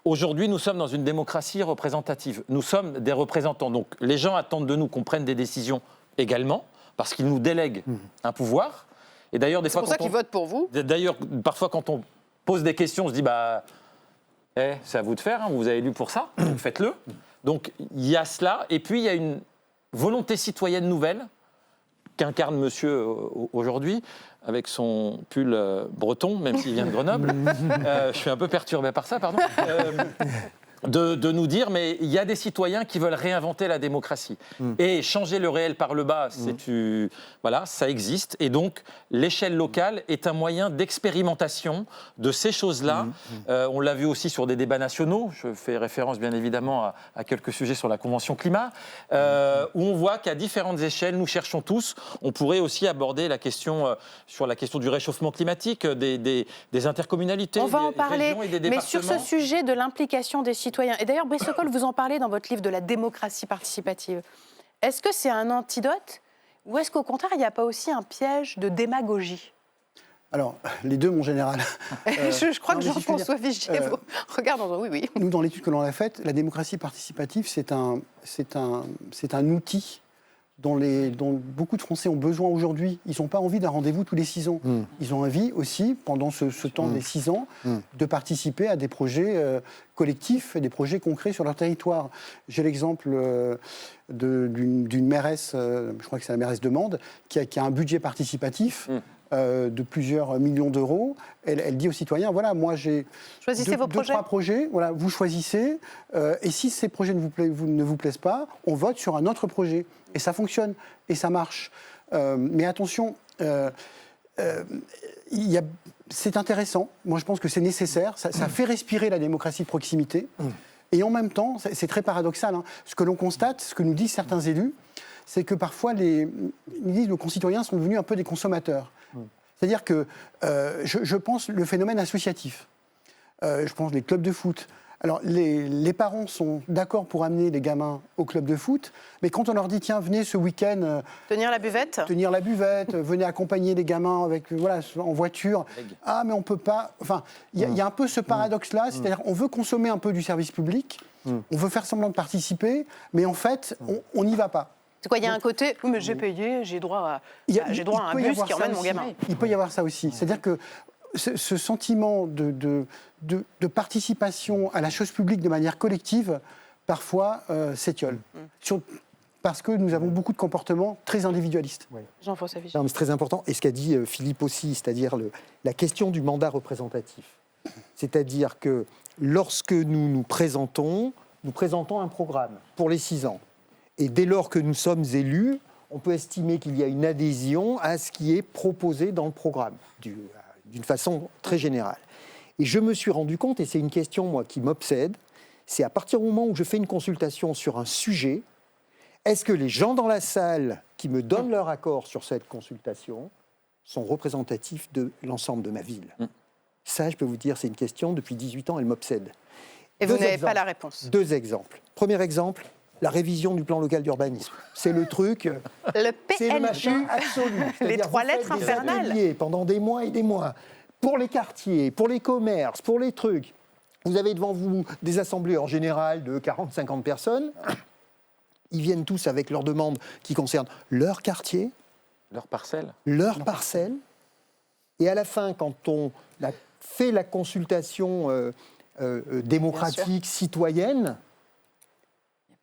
Aujourd'hui, nous sommes dans une démocratie représentative. Nous sommes des représentants. Donc, les gens attendent de nous qu'on prenne des décisions également, parce qu'ils nous délèguent un pouvoir. Et d'ailleurs, c'est pour ça qu'ils votent pour vous. D'ailleurs, parfois, quand on pose des questions, on se dit c'est à vous de faire, vous avez élu pour ça, faites-le. Donc, il y a cela. Et puis, il y a une volonté citoyenne nouvelle qu'incarne monsieur aujourd'hui, avec son pull breton, même s'il vient de Grenoble. Je suis un peu perturbé par ça, pardon. De nous dire, mais il y a des citoyens qui veulent réinventer la démocratie. Et changer le réel par le bas, voilà, ça existe. Et donc, l'échelle locale est un moyen d'expérimentation de ces choses-là. On l'a vu aussi sur des débats nationaux. Je fais référence, bien évidemment, à quelques sujets sur la Convention climat, où on voit qu'à différentes échelles, nous cherchons tous. On pourrait aussi aborder la question, sur la question du réchauffement climatique, des intercommunalités, on va en des parler, régions et des départements. Mais sur ce sujet de l'implication des citoyens, et d'ailleurs, Brice Lecol, vous en parlez dans votre livre de la démocratie participative. Est-ce que c'est un antidote ou est-ce qu'au contraire, il n'y a pas aussi un piège de démagogie ? Alors, les deux, mon général. Je crois que Jean-François Vigier regarde en oui. Nous, dans l'étude que l'on a faite, la démocratie participative, c'est un outil dont beaucoup de Français ont besoin aujourd'hui. Ils n'ont pas envie d'un rendez-vous tous les 6 ans. Ils ont envie aussi, pendant ce temps des 6 ans, de participer à des projets collectifs et des projets concrets sur leur territoire. J'ai l'exemple d'une mairesse, je crois que c'est la mairesse de Mende, qui a un budget participatif de plusieurs millions d'euros. Elle dit aux citoyens, voilà, moi j'ai choisissez vos projets. 2-3 projets, voilà, vous choisissez, et si ces projets ne vous plaisent pas, on vote sur un autre projet. Et ça fonctionne, et ça marche. Mais attention, c'est intéressant, moi je pense que c'est nécessaire, ça fait respirer la démocratie de proximité, et en même temps, c'est très paradoxal, ce que l'on constate, ce que nous disent certains élus, c'est que parfois nos concitoyens sont devenus un peu des consommateurs. C'est-à-dire que je pense le phénomène associatif, je pense les clubs de foot. Alors, les parents sont d'accord pour amener les gamins au club de foot, mais quand on leur dit, tiens, venez ce week-end... Tenir la buvette, venez accompagner les gamins en voiture. Ah, mais on ne peut pas... Enfin, il y a un peu ce paradoxe-là, c'est-à-dire on veut consommer un peu du service public, on veut faire semblant de participer, mais en fait, on n'y va pas. C'est quoi, il y a un côté, oui, mais j'ai payé, j'ai droit à un bus qui emmène mon gamin. Il peut y avoir ça aussi. C'est-à-dire que ce sentiment de participation à la chose publique de manière collective, parfois, s'étiole. Parce que nous avons beaucoup de comportements très individualistes. Oui. Jean-François Vigier. C'est très important. Et ce qu'a dit Philippe aussi, c'est-à-dire la question du mandat représentatif. C'est-à-dire que lorsque nous présentons un programme pour les 6 ans. Et dès lors que nous sommes élus, on peut estimer qu'il y a une adhésion à ce qui est proposé dans le programme, d'une façon très générale. Et je me suis rendu compte, et c'est une question, moi, qui m'obsède, c'est à partir du moment où je fais une consultation sur un sujet, est-ce que les gens dans la salle qui me donnent leur accord sur cette consultation sont représentatifs de l'ensemble de ma ville. Ça, je peux vous dire, c'est une question, depuis 18 ans, elle m'obsède. Et vous n'avez pas la réponse. 2 exemples. Premier exemple, la révision du plan local d'urbanisme. C'est le truc... Le c'est le machin absolu. Les 3 lettres infernales. Pendant des mois et des mois. Pour les quartiers, pour les commerces, pour les trucs. Vous avez devant vous des assemblées en général de 40-50 personnes. Ils viennent tous avec leurs demandes qui concernent leur quartier. Leur parcelle. Leur parcelle. Et à la fin, quand on a fait la consultation démocratique, citoyenne,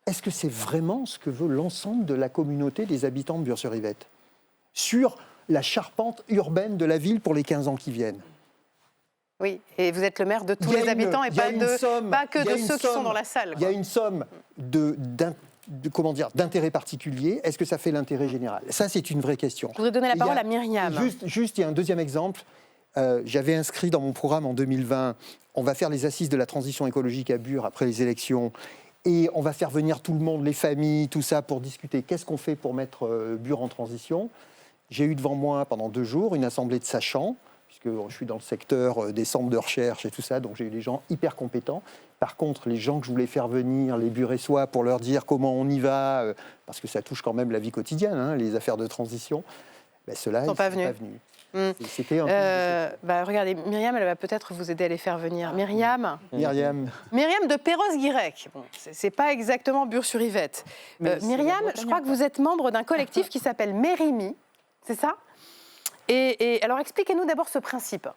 est-ce que c'est vraiment ce que veut l'ensemble de la communauté des habitants de Bures-sur-Yvette sur la charpente urbaine de la ville pour les 15 ans qui viennent? Oui, et vous êtes le maire de tous les habitants et pas que de ceux qui sont dans la salle. Il y a une somme d'intérêt particulier. Est-ce que ça fait l'intérêt général? Ça, c'est une vraie question. Je voudrais donner la parole à Myriam. Juste, il y a un deuxième exemple. J'avais inscrit dans mon programme en 2020, on va faire les assises de la transition écologique à Bure après les élections. Et on va faire venir tout le monde, les familles, tout ça, pour discuter. Qu'est-ce qu'on fait pour mettre Bure en transition? J'ai eu devant moi, pendant 2 jours, une assemblée de sachants, puisque je suis dans le secteur des centres de recherche et tout ça, donc j'ai eu des gens hyper compétents. Par contre, les gens que je voulais faire venir, les Buressois, pour leur dire comment on y va, parce que ça touche quand même la vie quotidienne, hein, les affaires de transition, ceux-là, ils ne sont pas venus. C'était un regardez, Myriam, elle va peut-être vous aider à les faire venir. Myriam de Perros-Guirec. Bon, c'est pas exactement Bures-sur-Yvette. Myriam, je crois que vous êtes membre d'un collectif qui s'appelle Mérimi, c'est ça? Et alors, expliquez-nous d'abord ce principe.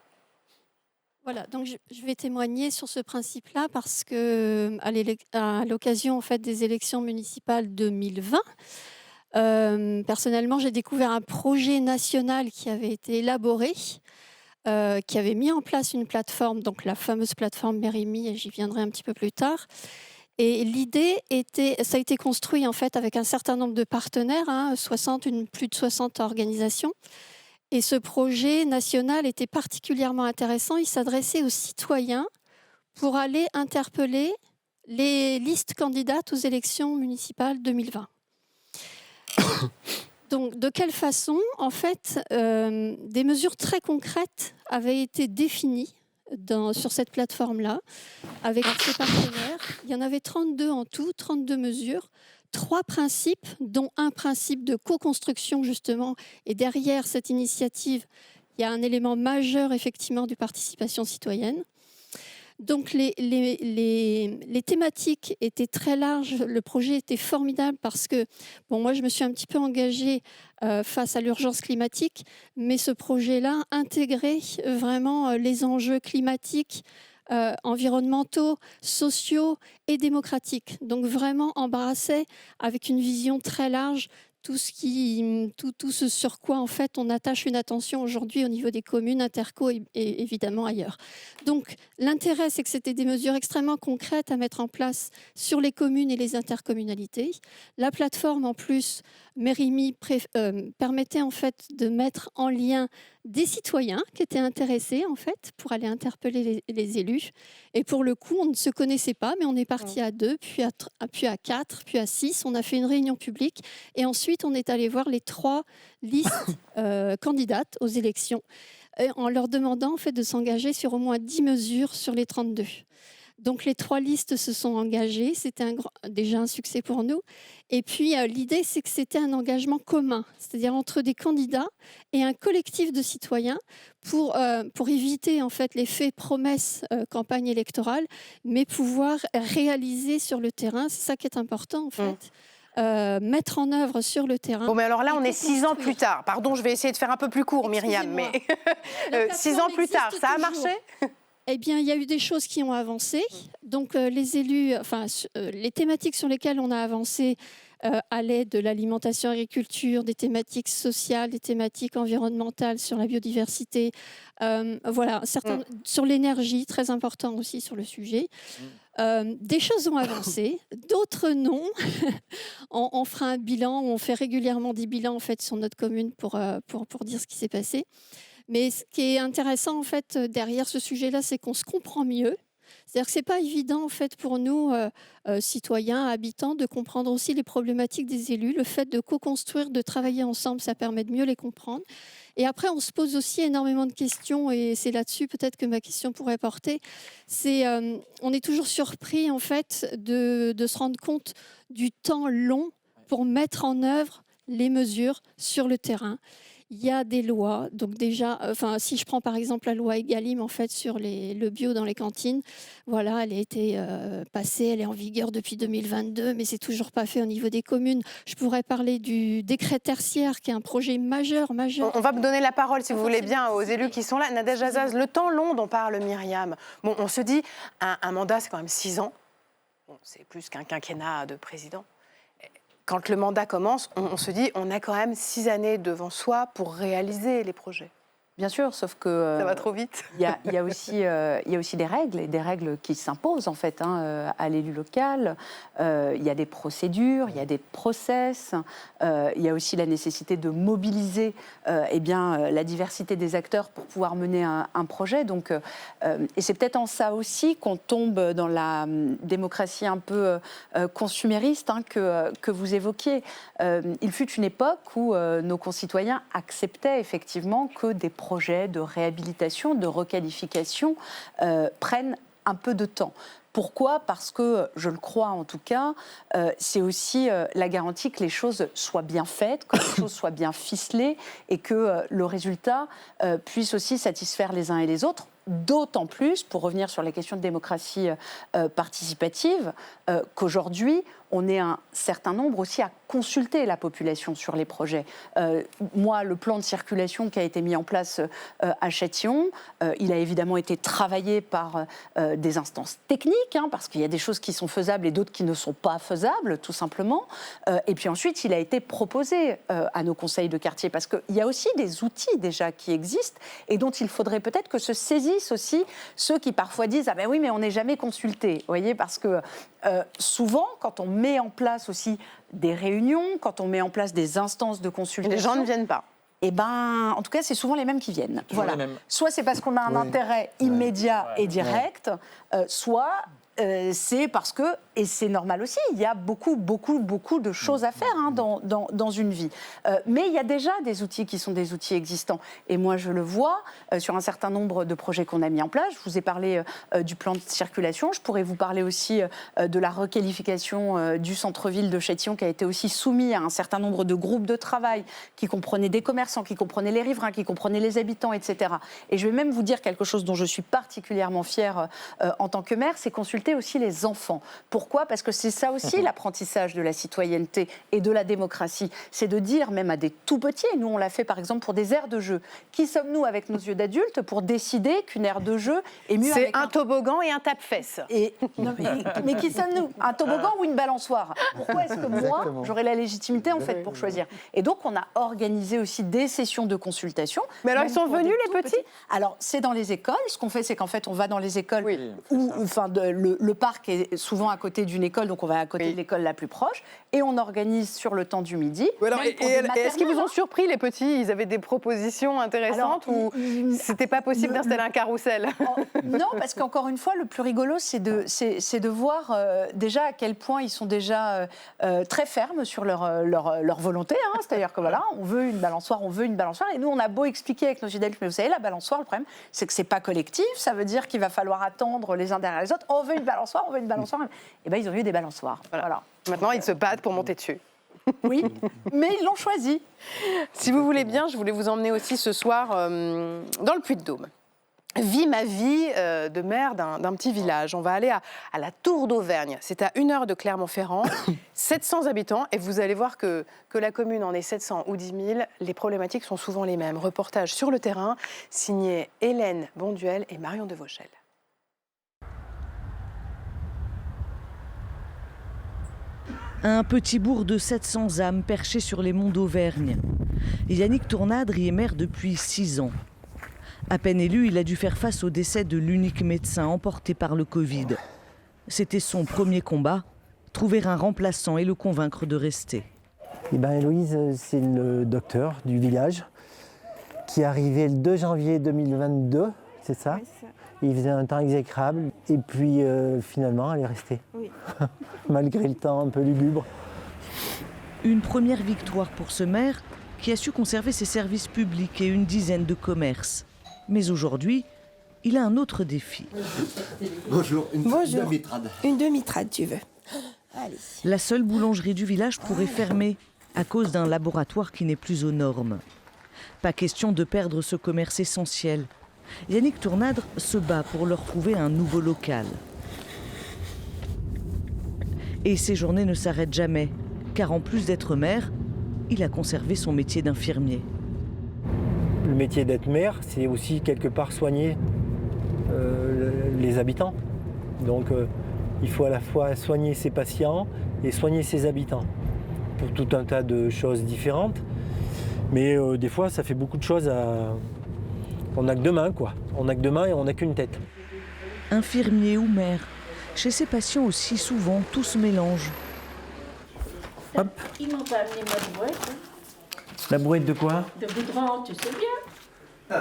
Voilà, donc je vais témoigner sur ce principe-là parce que à l'occasion en fait des élections municipales 2020. Personnellement, j'ai découvert un projet national qui avait été élaboré, qui avait mis en place une plateforme, donc la fameuse plateforme Mérimi, et j'y viendrai un petit peu plus tard. Et l'idée ça a été construit en fait avec un certain nombre de partenaires, plus de 60 organisations. Et ce projet national était particulièrement intéressant. Il s'adressait aux citoyens pour aller interpeller les listes candidates aux élections municipales 2020. Donc, de quelle façon, en fait, des mesures très concrètes avaient été définies sur cette plateforme-là, avec ses partenaires. Il y en avait 32 en tout, 32 mesures, 3 principes, dont un principe de co-construction, justement. Et derrière cette initiative, il y a un élément majeur, effectivement, de participation citoyenne. Donc les thématiques étaient très larges, le projet était formidable parce que, moi je me suis un petit peu engagée face à l'urgence climatique, mais ce projet-là intégrait vraiment les enjeux climatiques, environnementaux, sociaux et démocratiques. Donc vraiment embrassait avec une vision très large tout ce sur quoi en fait on attache une attention aujourd'hui au niveau des communes, interco et évidemment ailleurs. Donc l'intérêt, c'est que c'était des mesures extrêmement concrètes à mettre en place sur les communes et les intercommunalités. La plateforme en plus, Mérimi, permettait en fait de mettre en lien des citoyens qui étaient intéressés en fait pour aller interpeller les élus. Et pour le coup, on ne se connaissait pas, mais on est parti à 2, puis à 4, puis à 6. On a fait une réunion publique et ensuite on est allé voir les 3 listes candidates aux élections en leur demandant en fait de s'engager sur au moins 10 mesures sur les 32. Donc les 3 listes se sont engagées, c'était déjà un succès pour nous. Et puis l'idée, c'est que c'était un engagement commun, c'est-à-dire entre des candidats et un collectif de citoyens pour éviter en fait l'effet promesse campagne électorale, mais pouvoir réaliser sur le terrain. C'est ça qui est important en fait. Mettre en œuvre sur le terrain. Bon, mais alors là, on est 6 ans plus tard. Pardon, je vais essayer de faire un peu plus court, Myriam, mais 6 ans plus tard, ça a marché? Eh bien, il y a eu des choses qui ont avancé. Donc, les élus, les thématiques sur lesquelles on a avancé allaient de l'alimentation, agriculture, des thématiques sociales, des thématiques environnementales sur la biodiversité, sur l'énergie, très important aussi sur le sujet. Des choses ont avancé, d'autres non. On fera un bilan, on fait régulièrement des bilans en fait sur notre commune pour dire ce qui s'est passé. Mais ce qui est intéressant en fait derrière ce sujet-là, c'est qu'on se comprend mieux. C'est-à-dire que ce n'est pas évident en fait, pour nous, citoyens, habitants, de comprendre aussi les problématiques des élus. Le fait de co-construire, de travailler ensemble, ça permet de mieux les comprendre. Et après, on se pose aussi énormément de questions, et c'est là-dessus peut-être que ma question pourrait porter. On est toujours surpris en fait, de se rendre compte du temps long pour mettre en œuvre les mesures sur le terrain. Il y a des lois, donc déjà, si je prends par exemple la loi Egalim en fait sur le bio dans les cantines, voilà, elle a été passée, elle est en vigueur depuis 2022, mais c'est toujours pas fait au niveau des communes. Je pourrais parler du décret tertiaire qui est un projet majeur. On va me donner la parole si vous voulez bien aux élus qui sont là. Nadège Azaz, le temps long dont parle Myriam. Bon, on se dit un mandat c'est quand même 6 ans. Bon, c'est plus qu'un quinquennat de président. Quand le mandat commence, on se dit on a quand même 6 années devant soi pour réaliser les projets. Bien sûr, sauf que... ça va trop vite. Il y a aussi des règles, et des règles qui s'imposent en fait à l'élu local. Il y a des procédures, il y a des process. Il y a aussi la nécessité de mobiliser la diversité des acteurs pour pouvoir mener un projet. Donc, et c'est peut-être en ça aussi qu'on tombe dans la démocratie un peu consumériste que vous évoquiez. Il fut une époque où nos concitoyens acceptaient effectivement que des projets de réhabilitation, de requalification prennent un peu de temps. Pourquoi ? Parce que, je le crois en tout cas, c'est aussi la garantie que les choses soient bien faites, que les choses soient bien ficelées et que le résultat puisse aussi satisfaire les uns et les autres. D'autant plus, pour revenir sur les questions de démocratie participative, qu'aujourd'hui, on est un certain nombre aussi à consulter la population sur les projets. Moi, le plan de circulation qui a été mis en place à Châtillon, il a évidemment été travaillé par des instances techniques, parce qu'il y a des choses qui sont faisables et d'autres qui ne sont pas faisables, tout simplement. Et puis ensuite, il a été proposé à nos conseils de quartier, parce qu'il y a aussi des outils déjà qui existent et dont il faudrait peut-être que se saisissent aussi ceux qui parfois disent « Ah ben oui, mais on n'est jamais consulté ». Vous voyez, parce que souvent, quand on met en place aussi des réunions, quand on met en place des instances de consultation... Les gens ne viennent pas. Eh ben, en tout cas, c'est souvent les mêmes qui viennent. Voilà. Soit c'est parce qu'on a un intérêt immédiat et direct, soit c'est parce que, et c'est normal aussi, il y a beaucoup de choses à faire dans une vie. Mais il y a déjà des outils qui sont des outils existants. Et moi, je le vois sur un certain nombre de projets qu'on a mis en place. Je vous ai parlé du plan de circulation. Je pourrais vous parler aussi de la requalification du centre-ville de Châtillon, qui a été aussi soumis à un certain nombre de groupes de travail qui comprenaient des commerçants, qui comprenaient les riverains, qui comprenaient les habitants, etc. Et je vais même vous dire quelque chose dont je suis particulièrement fière en tant que maire, c'est consulter aussi les enfants. Pourquoi ? Parce que c'est ça aussi l'apprentissage de la citoyenneté et de la démocratie. C'est de dire, même à des tout petits, nous on l'a fait par exemple pour des aires de jeu, qui sommes-nous avec nos yeux d'adultes pour décider qu'une aire de jeu est mieux avec un toboggan et un tape-fesse. Mais qui sommes-nous ? Un toboggan ou une balançoire ? Pourquoi est-ce que moi, j'aurais la légitimité en fait pour choisir ? Et donc on a organisé aussi des sessions de consultation. Mais alors ils sont venus les petits ? Alors c'est dans les écoles. Ce qu'on fait, c'est qu'en fait on va dans les écoles où le parc est souvent à côté d'une école, donc on va à côté de l'école la plus proche, et on organise sur le temps du midi. Est-ce qu'ils vous ont surpris, les petits ? Ils avaient des propositions intéressantes ou c'était pas possible d'installer un carrousel ? Non, parce qu'encore une fois, le plus rigolo, c'est de voir déjà à quel point ils sont déjà très fermes sur leur volonté. C'est-à-dire que voilà, on veut une balançoire, et nous on a beau expliquer avec nos adultes, mais vous savez, la balançoire, le problème, c'est que c'est pas collectif, ça veut dire qu'il va falloir attendre les uns derrière les autres. On veut une balançoire. Et bien, ils ont eu des balançoires. Voilà. Maintenant, ils se battent pour monter dessus. Oui, mais ils l'ont choisi. Si vous voulez bien, je voulais vous emmener aussi ce soir dans le Puy-de-Dôme. Vis ma vie de maire d'un petit village. On va aller à la Tour d'Auvergne. C'est à 1 heure de Clermont-Ferrand. 700 habitants. Et vous allez voir que la commune en ait 700 ou 10 000. Les problématiques sont souvent les mêmes. Reportage sur le terrain, signé Hélène Bonduel et Marion de Vauchel. Un petit bourg de 700 âmes perché sur les monts d'Auvergne. Yannick Tournadre y est maire depuis 6 ans. À peine élu, il a dû faire face au décès de l'unique médecin emporté par le Covid. C'était son premier combat, trouver un remplaçant et le convaincre de rester. Héloïse, c'est le docteur du village qui est arrivé le 2 janvier 2022, c'est ça ? Oui, Il faisait un temps exécrable et puis finalement, elle est restée. Oui. Malgré le temps un peu lugubre. Une première victoire pour ce maire qui a su conserver ses services publics et une dizaine de commerces. Mais aujourd'hui, il a un autre défi. Bonjour, une demi-trade. Une demi-trade, tu veux. Allez. La seule boulangerie du village pourrait fermer à cause d'un laboratoire qui n'est plus aux normes. Pas question de perdre ce commerce essentiel. Yannick Tournadre se bat pour leur trouver un nouveau local. Et ses journées ne s'arrêtent jamais, car en plus d'être maire, il a conservé son métier d'infirmier. Le métier d'être maire, c'est aussi quelque part soigner les habitants. Donc il faut à la fois soigner ses patients et soigner ses habitants pour tout un tas de choses différentes. Mais des fois, ça fait beaucoup de choses à... On n'a que deux mains, quoi. On n'a que deux mains et on n'a qu'une tête. Infirmier ou maire, chez ses patients aussi souvent, tout se mélange. Hop. Ils m'ont pas amené ma brouette. La brouette de quoi? De goudron, tu sais bien.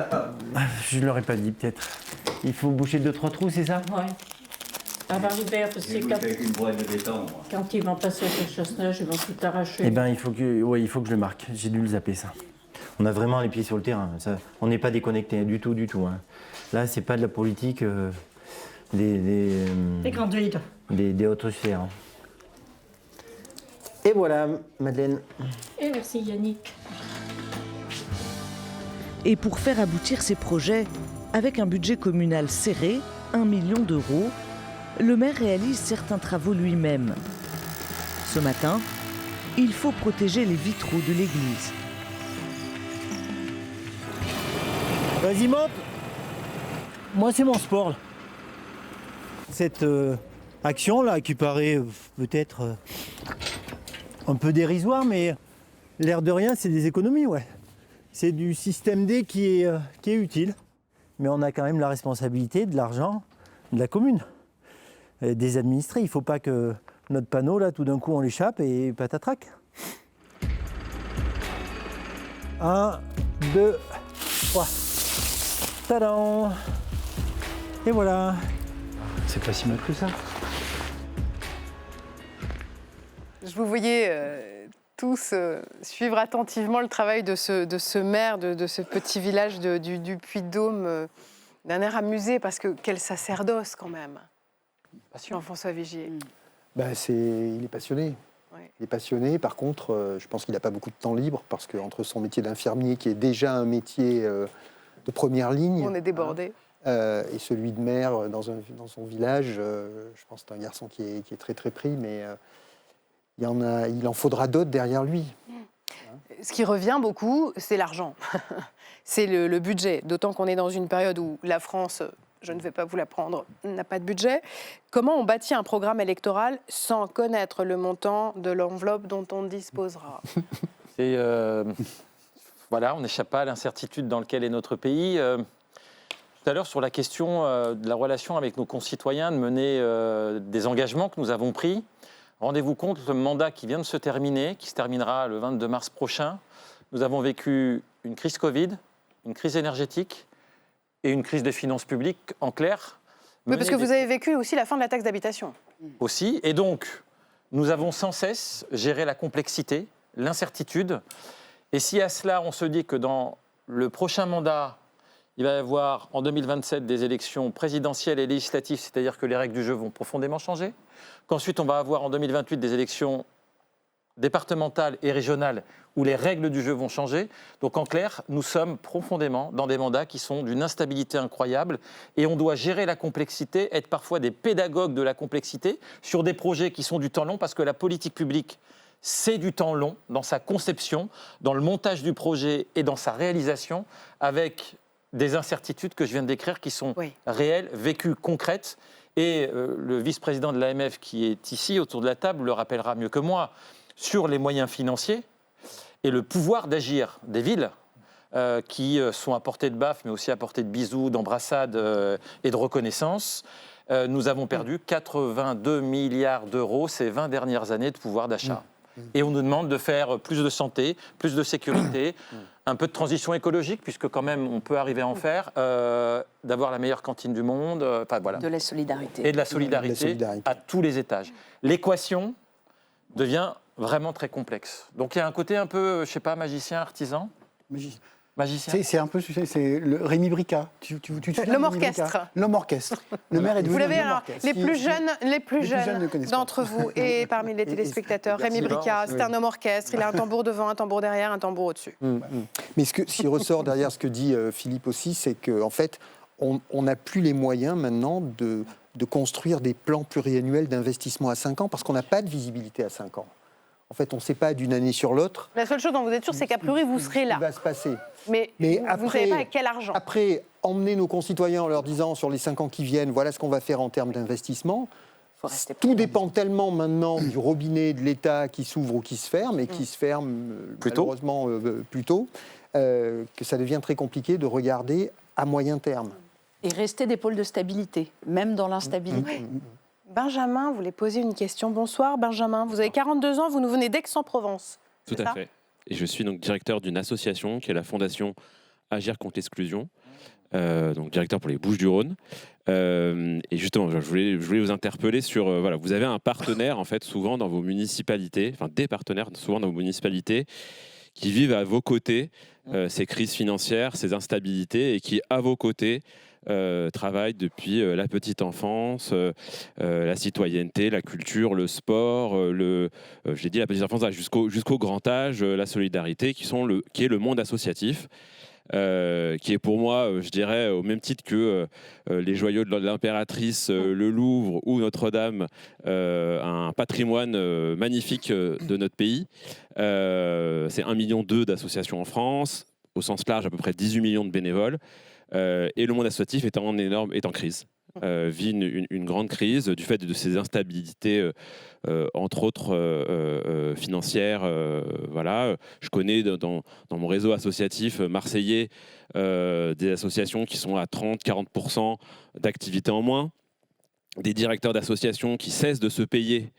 Je ne l'aurais pas dit, peut-être. Il faut boucher 2-3 trous, c'est ça? Oui. Avant l'hiver, parce que Avec une brouette de béton. quand ils vont passer à quelque chose-là, ils vont tout arracher. Eh bien, il faut que je le marque. J'ai dû le zapper, ça. On a vraiment les pieds sur le terrain. Ça, on n'est pas déconnecté du tout, du tout. Hein. Là, c'est pas de la politique des grandes villes. Des hautes sphères. Et voilà, Madeleine. Et merci Yannick. Et pour faire aboutir ces projets, avec un budget communal serré, 1 million d'euros, le maire réalise certains travaux lui-même. Ce matin, il faut protéger les vitraux de l'église. Vas-y, monte. Moi, c'est mon sport. Là. Cette action-là, qui paraît peut-être un peu dérisoire, mais l'air de rien, c'est des économies, ouais. C'est du système D qui est utile. Mais on a quand même la responsabilité de l'argent de la commune, des administrés. Il ne faut pas que notre panneau, là, tout d'un coup, on l'échappe et patatrac. 1, 2, 3. Tadam! Et voilà. C'est pas si mal que ça. Je vous voyais tous suivre attentivement le travail de ce maire, de ce petit village du Puy-de-Dôme, d'un air amusé, parce que quel sacerdoce quand même, Jean-François Vigier. Ben, il est passionné. Ouais. Il est passionné, par contre, je pense qu'il n'a pas beaucoup de temps libre, parce qu'entre son métier d'infirmier, qui est déjà un métier de première ligne... On est débordé. Et celui de maire dans son village, je pense que c'est un garçon qui est très très pris, mais il en faudra d'autres derrière lui. Ce qui revient beaucoup, c'est l'argent. C'est le budget, d'autant qu'on est dans une période où la France, je ne vais pas vous l'apprendre, n'a pas de budget. Comment on bâtit un programme électoral sans connaître le montant de l'enveloppe dont on disposera? Voilà, on n'échappe pas à l'incertitude dans laquelle est notre pays. Tout à l'heure, sur la question de la relation avec nos concitoyens, de mener des engagements que nous avons pris, rendez-vous compte, le mandat qui vient de se terminer, qui se terminera le 22 mars prochain, nous avons vécu une crise Covid, une crise énergétique et une crise des finances publiques, en clair. Oui, parce que vous avez vécu aussi la fin de la taxe d'habitation. Aussi, et donc, nous avons sans cesse géré la complexité, l'incertitude, et si à cela, on se dit que dans le prochain mandat, il va y avoir en 2027 des élections présidentielles et législatives, c'est-à-dire que les règles du jeu vont profondément changer, qu'ensuite on va avoir en 2028 des élections départementales et régionales où les règles du jeu vont changer. Donc en clair, nous sommes profondément dans des mandats qui sont d'une instabilité incroyable et on doit gérer la complexité, être parfois des pédagogues de la complexité sur des projets qui sont du temps long, parce que la politique publique, c'est du temps long dans sa conception, dans le montage du projet et dans sa réalisation, avec des incertitudes que je viens de décrire qui sont réelles, vécues, concrètes. Et le vice-président de l'AMF qui est ici autour de la table le rappellera mieux que moi sur les moyens financiers et le pouvoir d'agir des villes qui sont à portée de baffe, mais aussi à portée de bisous, d'embrassades et de reconnaissance. Nous avons perdu 82 milliards d'euros ces 20 dernières années de pouvoir d'achat. Et on nous demande de faire plus de santé, plus de sécurité, un peu de transition écologique, puisque quand même on peut arriver à en faire, d'avoir la meilleure cantine du monde, voilà. De la solidarité. Et de la solidarité à tous les étages. L'équation devient vraiment très complexe. Donc il y a un côté un peu, je sais pas, magicien, artisan. Magicien. C'est un peu, c'est le Rémi Brica. L'homme orchestre. L'homme orchestre. Le maire est devenu Vous l'avez un homme alors, orchestre. les plus jeunes ne connaissent pas. d'entre vous et parmi les téléspectateurs, Rémi Brica, c'est un homme orchestre, il a un tambour devant, un tambour derrière, un tambour au-dessus. Mais ce qui ressort derrière ce que dit Philippe aussi, c'est qu'en fait, on n'a plus les moyens maintenant de construire des plans pluriannuels d'investissement à 5 ans parce qu'on n'a pas de visibilité à 5 ans. En fait, on ne sait pas d'une année sur l'autre. La seule chose dont vous êtes sûr, c'est qu'à priori, vous serez là. Ce qui va se passer. Mais vous ne savez pas avec quel argent. Après, emmener nos concitoyens en leur disant sur les 5 ans qui viennent, voilà ce qu'on va faire en termes d'investissement. Tout dépend tellement maintenant du robinet de l'État qui s'ouvre ou qui se ferme, et qui se ferme malheureusement plus tôt, que ça devient très compliqué de regarder à moyen terme. Et rester des pôles de stabilité, même dans l'instabilité. Benjamin voulait poser une question. Bonsoir Benjamin, vous avez 42 ans, vous nous venez d'Aix-en-Provence. Tout à fait. Et je suis donc directeur d'une association qui est la Fondation Agir contre l'exclusion, donc directeur pour les Bouches-du-Rhône. Et justement, je voulais vous interpeller sur, voilà, vous avez un partenaire en fait souvent dans vos municipalités, enfin des partenaires souvent dans vos municipalités qui vivent à vos côtés ces crises financières, ces instabilités et qui à vos côtés travaillent depuis la petite enfance, la citoyenneté, la culture, le sport, j'ai dit la petite enfance jusqu'au grand âge, la solidarité, qui est le monde associatif. Qui est pour moi, je dirais, au même titre que les joyaux de l'impératrice, le Louvre ou Notre-Dame, un patrimoine magnifique de notre pays. C'est 1,2 million d'associations en France, au sens large à peu près 18 millions de bénévoles. Et le monde associatif est en crise. Vit une grande crise du fait de ces instabilités, entre autres financières. Voilà. Je connais dans mon réseau associatif marseillais des associations qui sont à 30-40% d'activité en moins, des directeurs d'associations qui cessent de se payer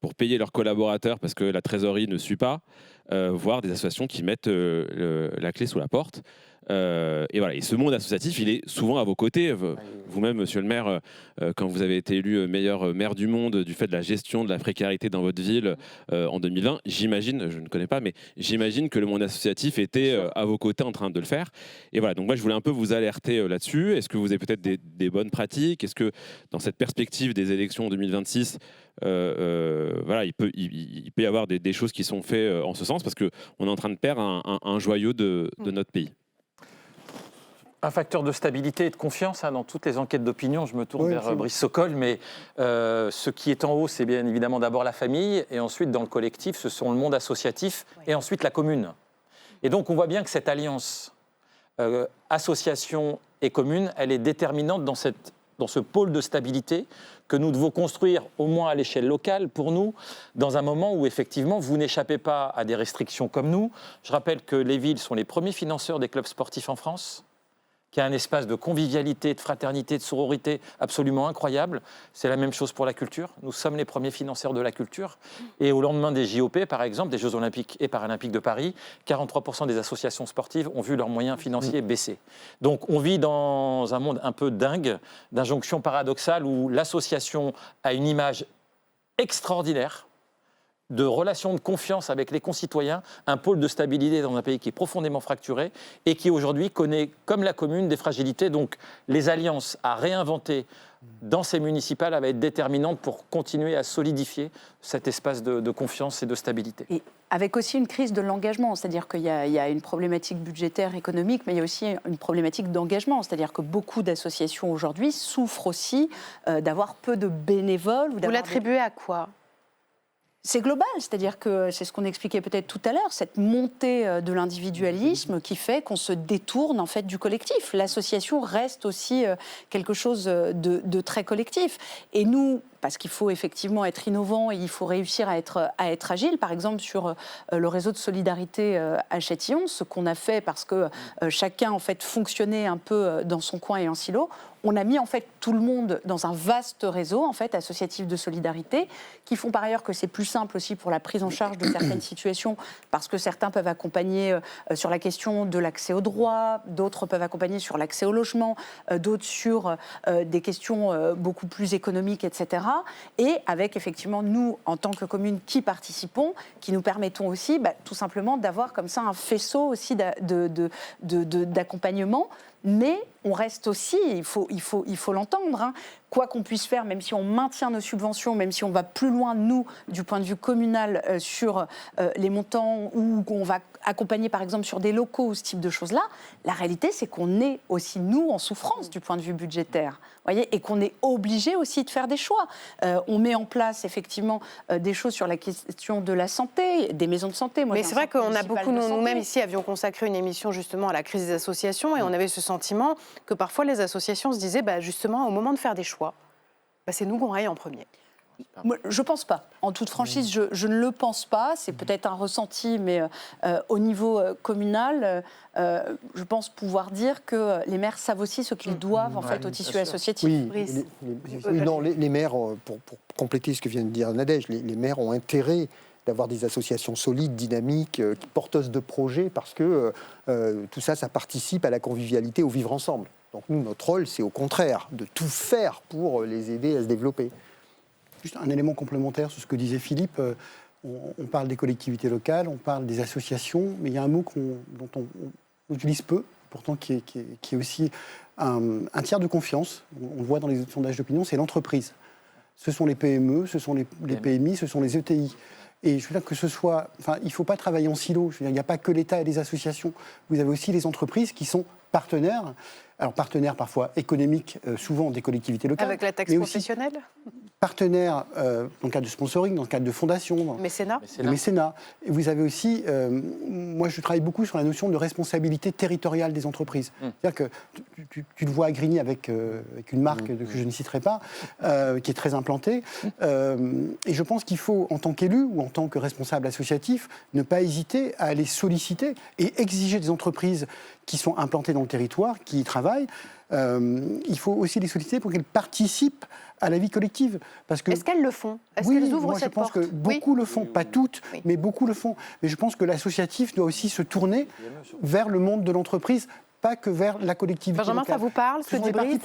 pour payer leurs collaborateurs parce que la trésorerie ne suit pas, voire des associations qui mettent la clé sous la porte. Et voilà. Et ce monde associatif, il est souvent à vos côtés. Vous-même, monsieur le maire, quand vous avez été élu meilleur maire du monde du fait de la gestion de la précarité dans votre ville en 2020, j'imagine, je ne connais pas, mais j'imagine que le monde associatif était à vos côtés en train de le faire. Et voilà, donc moi je voulais un peu vous alerter là-dessus. Est-ce que vous avez peut-être des bonnes pratiques? Est-ce que dans cette perspective des élections 2026, voilà, il peut y avoir des choses qui sont faites en ce sens, parce qu'on est en train de perdre un joyau de notre pays. Un facteur de stabilité et de confiance dans toutes les enquêtes d'opinion. Je me tourne vers Brice Sokol, mais ce qui est en haut, c'est bien évidemment d'abord la famille, et ensuite dans le collectif, ce sont le monde associatif, et ensuite la commune. Et donc on voit bien que cette alliance association et commune, elle est déterminante dans ce pôle de stabilité que nous devons construire au moins à l'échelle locale pour nous, dans un moment où effectivement vous n'échappez pas à des restrictions comme nous. Je rappelle que les villes sont les premiers financeurs des clubs sportifs en France, qui a un espace de convivialité, de fraternité, de sororité absolument incroyable. C'est la même chose pour la culture. Nous sommes les premiers financeurs de la culture. Et au lendemain des JOP, par exemple, des Jeux Olympiques et Paralympiques de Paris, 43% des associations sportives ont vu leurs moyens financiers baisser. Donc on vit dans un monde un peu dingue, d'injonction paradoxale, où l'association a une image extraordinaire, de relations de confiance avec les concitoyens, un pôle de stabilité dans un pays qui est profondément fracturé et qui aujourd'hui connaît, comme la commune, des fragilités. Donc les alliances à réinventer dans ces municipales va être déterminante pour continuer à solidifier cet espace de confiance et de stabilité. Et avec aussi une crise de l'engagement, c'est-à-dire qu'il y a une problématique budgétaire, économique, mais il y a aussi une problématique d'engagement, c'est-à-dire que beaucoup d'associations aujourd'hui souffrent aussi d'avoir peu de bénévoles. Vous l'attribuez à quoi ? C'est global, c'est-à-dire que c'est ce qu'on expliquait peut-être tout à l'heure, cette montée de l'individualisme qui fait qu'on se détourne en fait du collectif. L'association reste aussi quelque chose de très collectif. Et nous, parce qu'il faut effectivement être innovant et il faut réussir à être agile. Par exemple, sur le réseau de solidarité à Châtillon, ce qu'on a fait parce que chacun en fait fonctionnait un peu dans son coin et en silo. On a mis en fait tout le monde dans un vaste réseau en fait associatif de solidarité qui font par ailleurs que c'est plus simple aussi pour la prise en charge de certaines situations parce que certains peuvent accompagner sur la question de l'accès aux droits, d'autres peuvent accompagner sur l'accès au logement, d'autres sur des questions beaucoup plus économiques, etc. Et avec effectivement nous en tant que commune qui participons, qui nous permettons aussi tout simplement d'avoir comme ça un faisceau aussi d'accompagnement. Mais on reste aussi, il faut l'entendre, hein, quoi qu'on puisse faire, même si on maintient nos subventions, même si on va plus loin, nous, du point de vue communal, sur les montants, ou qu'on va accompagner, par exemple, sur des locaux ou ce type de choses-là, la réalité, c'est qu'on est aussi, nous, en souffrance du point de vue budgétaire, voyez, et qu'on est obligé aussi de faire des choix. On met en place, effectivement, des choses sur la question de la santé, des maisons de santé. Mais c'est vrai qu'on a beaucoup, nous-mêmes, ici, avions consacré une émission, justement, à la crise des associations, et on avait ce sentiment que parfois les associations se disaient, justement, au moment de faire des choix, c'est nous qu'on raye en premier. Je ne pense pas. En toute franchise, je ne le pense pas. C'est peut-être un ressenti, mais au niveau communal, je pense pouvoir dire que les maires savent aussi ce qu'ils doivent en fait, au tissu associatif. Oui, les maires, pour compléter ce que vient de dire Nadège, les maires ont intérêt d'avoir des associations solides, dynamiques, porteuses de projets, parce que tout ça, ça participe à la convivialité, au vivre ensemble. Donc nous, notre rôle, c'est au contraire de tout faire pour les aider à se développer. Juste un élément complémentaire sur ce que disait Philippe. On parle des collectivités locales, on parle des associations, mais il y a un mot dont on utilise peu, pourtant qui est aussi un tiers de confiance. On le voit dans les sondages d'opinion, c'est l'entreprise. Ce sont les PME, ce sont les PMI, ce sont les ETI. Et je veux dire que ce soit... il ne faut pas travailler en silo. Je veux dire, il n'y a pas que l'État et les associations. Vous avez aussi les entreprises qui sont partenaires. Alors, partenaires parfois économiques, souvent des collectivités locales. Avec la taxe professionnelle ? Partenaires dans le cadre de sponsoring, dans le cadre de fondation. Mécénat. Le mécénat. Et vous avez aussi... moi, je travaille beaucoup sur la notion de responsabilité territoriale des entreprises. C'est-à-dire que tu le vois à Grigny avec une marque que je ne citerai pas, qui est très implantée. Et je pense qu'il faut, en tant qu'élu ou en tant que responsable associatif, ne pas hésiter à aller solliciter et exiger des entreprises qui sont implantées dans le territoire, qui y travaillent. Il faut aussi les solliciter pour qu'elles participent à la vie collective. Est-ce qu'elles le font ? Est-ce qu'elles ouvrent cette porte ? Je pense que beaucoup le font, pas toutes, mais beaucoup le font. Mais je pense que l'associatif doit aussi se tourner vers le monde de l'entreprise, pas que vers la collectivité Benjamin, locale. ça vous parle, ce débrief ?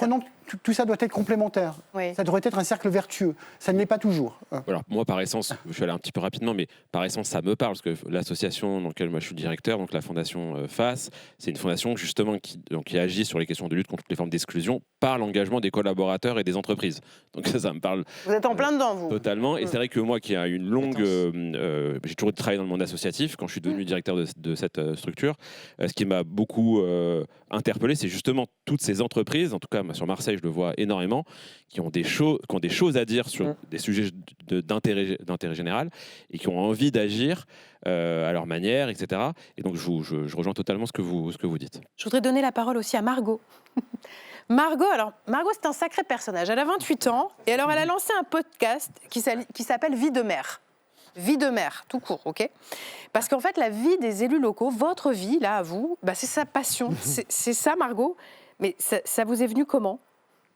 Tout ça doit être complémentaire. Oui. Ça devrait être un cercle vertueux. Ça ne l'est pas toujours. Alors, moi, par essence, je vais aller un petit peu rapidement, mais par essence, ça me parle, parce que l'association dans laquelle moi je suis directeur, donc la fondation FACE, c'est une fondation justement qui agit sur les questions de lutte contre toutes les formes d'exclusion par l'engagement des collaborateurs et des entreprises. Donc ça me parle. Vous êtes en plein dedans, vous. Totalement. Et c'est vrai que moi, qui ai une longue... j'ai toujours travaillé dans le monde associatif. Quand je suis devenu directeur de cette structure, ce qui m'a beaucoup interpellé, c'est justement toutes ces entreprises, en tout cas sur Marseille, je le vois énormément, qui ont des choses à dire sur des sujets d'intérêt général et qui ont envie d'agir à leur manière, etc. Et donc, je rejoins totalement ce que vous dites. Je voudrais donner la parole aussi à Margot. Margot, c'est un sacré personnage. Elle a 28 ans et alors elle a lancé un podcast qui s'appelle Vie de mère. Vie de mère, tout court, ok ? Parce qu'en fait, la vie des élus locaux, votre vie, là, à vous, c'est sa passion. C'est ça, Margot. Mais ça vous est venu comment ?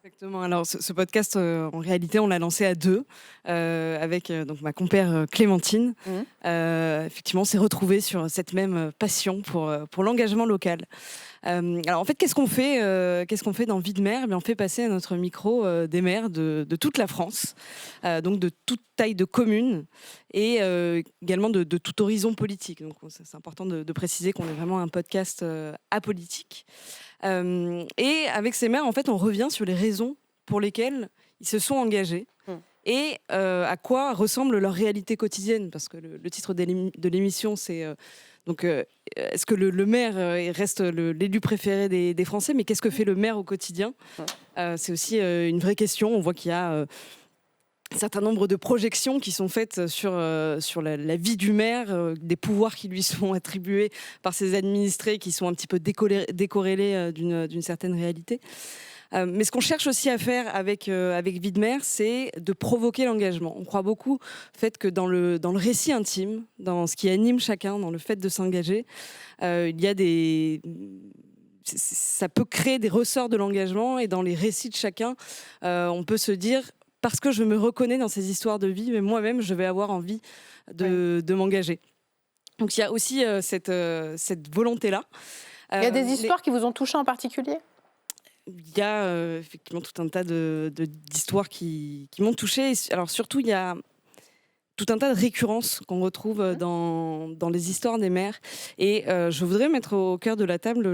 Exactement. Alors, ce podcast, en réalité, on l'a lancé à deux, avec donc ma compère Clémentine. Effectivement, on s'est retrouvés sur cette même passion pour l'engagement local. Alors, en fait, qu'est-ce qu'on fait dans Vie de maire ? On fait passer à notre micro des maires de toute la France, donc de toute taille de commune et également de tout horizon politique. Donc, c'est important de préciser qu'on est vraiment un podcast apolitique. Et avec ces maires, en fait, on revient sur les raisons pour lesquelles ils se sont engagés et à quoi ressemble leur réalité quotidienne. Parce que le titre de l'émission, c'est... est-ce que le maire reste l'élu préféré des Français ? Mais qu'est-ce que fait le maire au quotidien ? C'est aussi une vraie question. On voit qu'il y a un certain nombre de projections qui sont faites sur la vie du maire, des pouvoirs qui lui sont attribués par ses administrés qui sont un petit peu décorrélés d'une certaine réalité. Mais ce qu'on cherche aussi à faire avec Vie de mère, c'est de provoquer l'engagement. On croit beaucoup au fait que dans le récit intime, dans ce qui anime chacun, dans le fait de s'engager, il y a ça peut créer des ressorts de l'engagement, et dans les récits de chacun, on peut se dire, parce que je me reconnais dans ces histoires de vie, mais moi-même, je vais avoir envie de m'engager. Donc il y a aussi cette volonté-là. Il y a des histoires qui vous ont touché en particulier ? Il y a effectivement tout un tas d'histoires qui m'ont touchée. Alors surtout, il y a tout un tas de récurrences qu'on retrouve dans les histoires des mères. Et je voudrais mettre au cœur de la table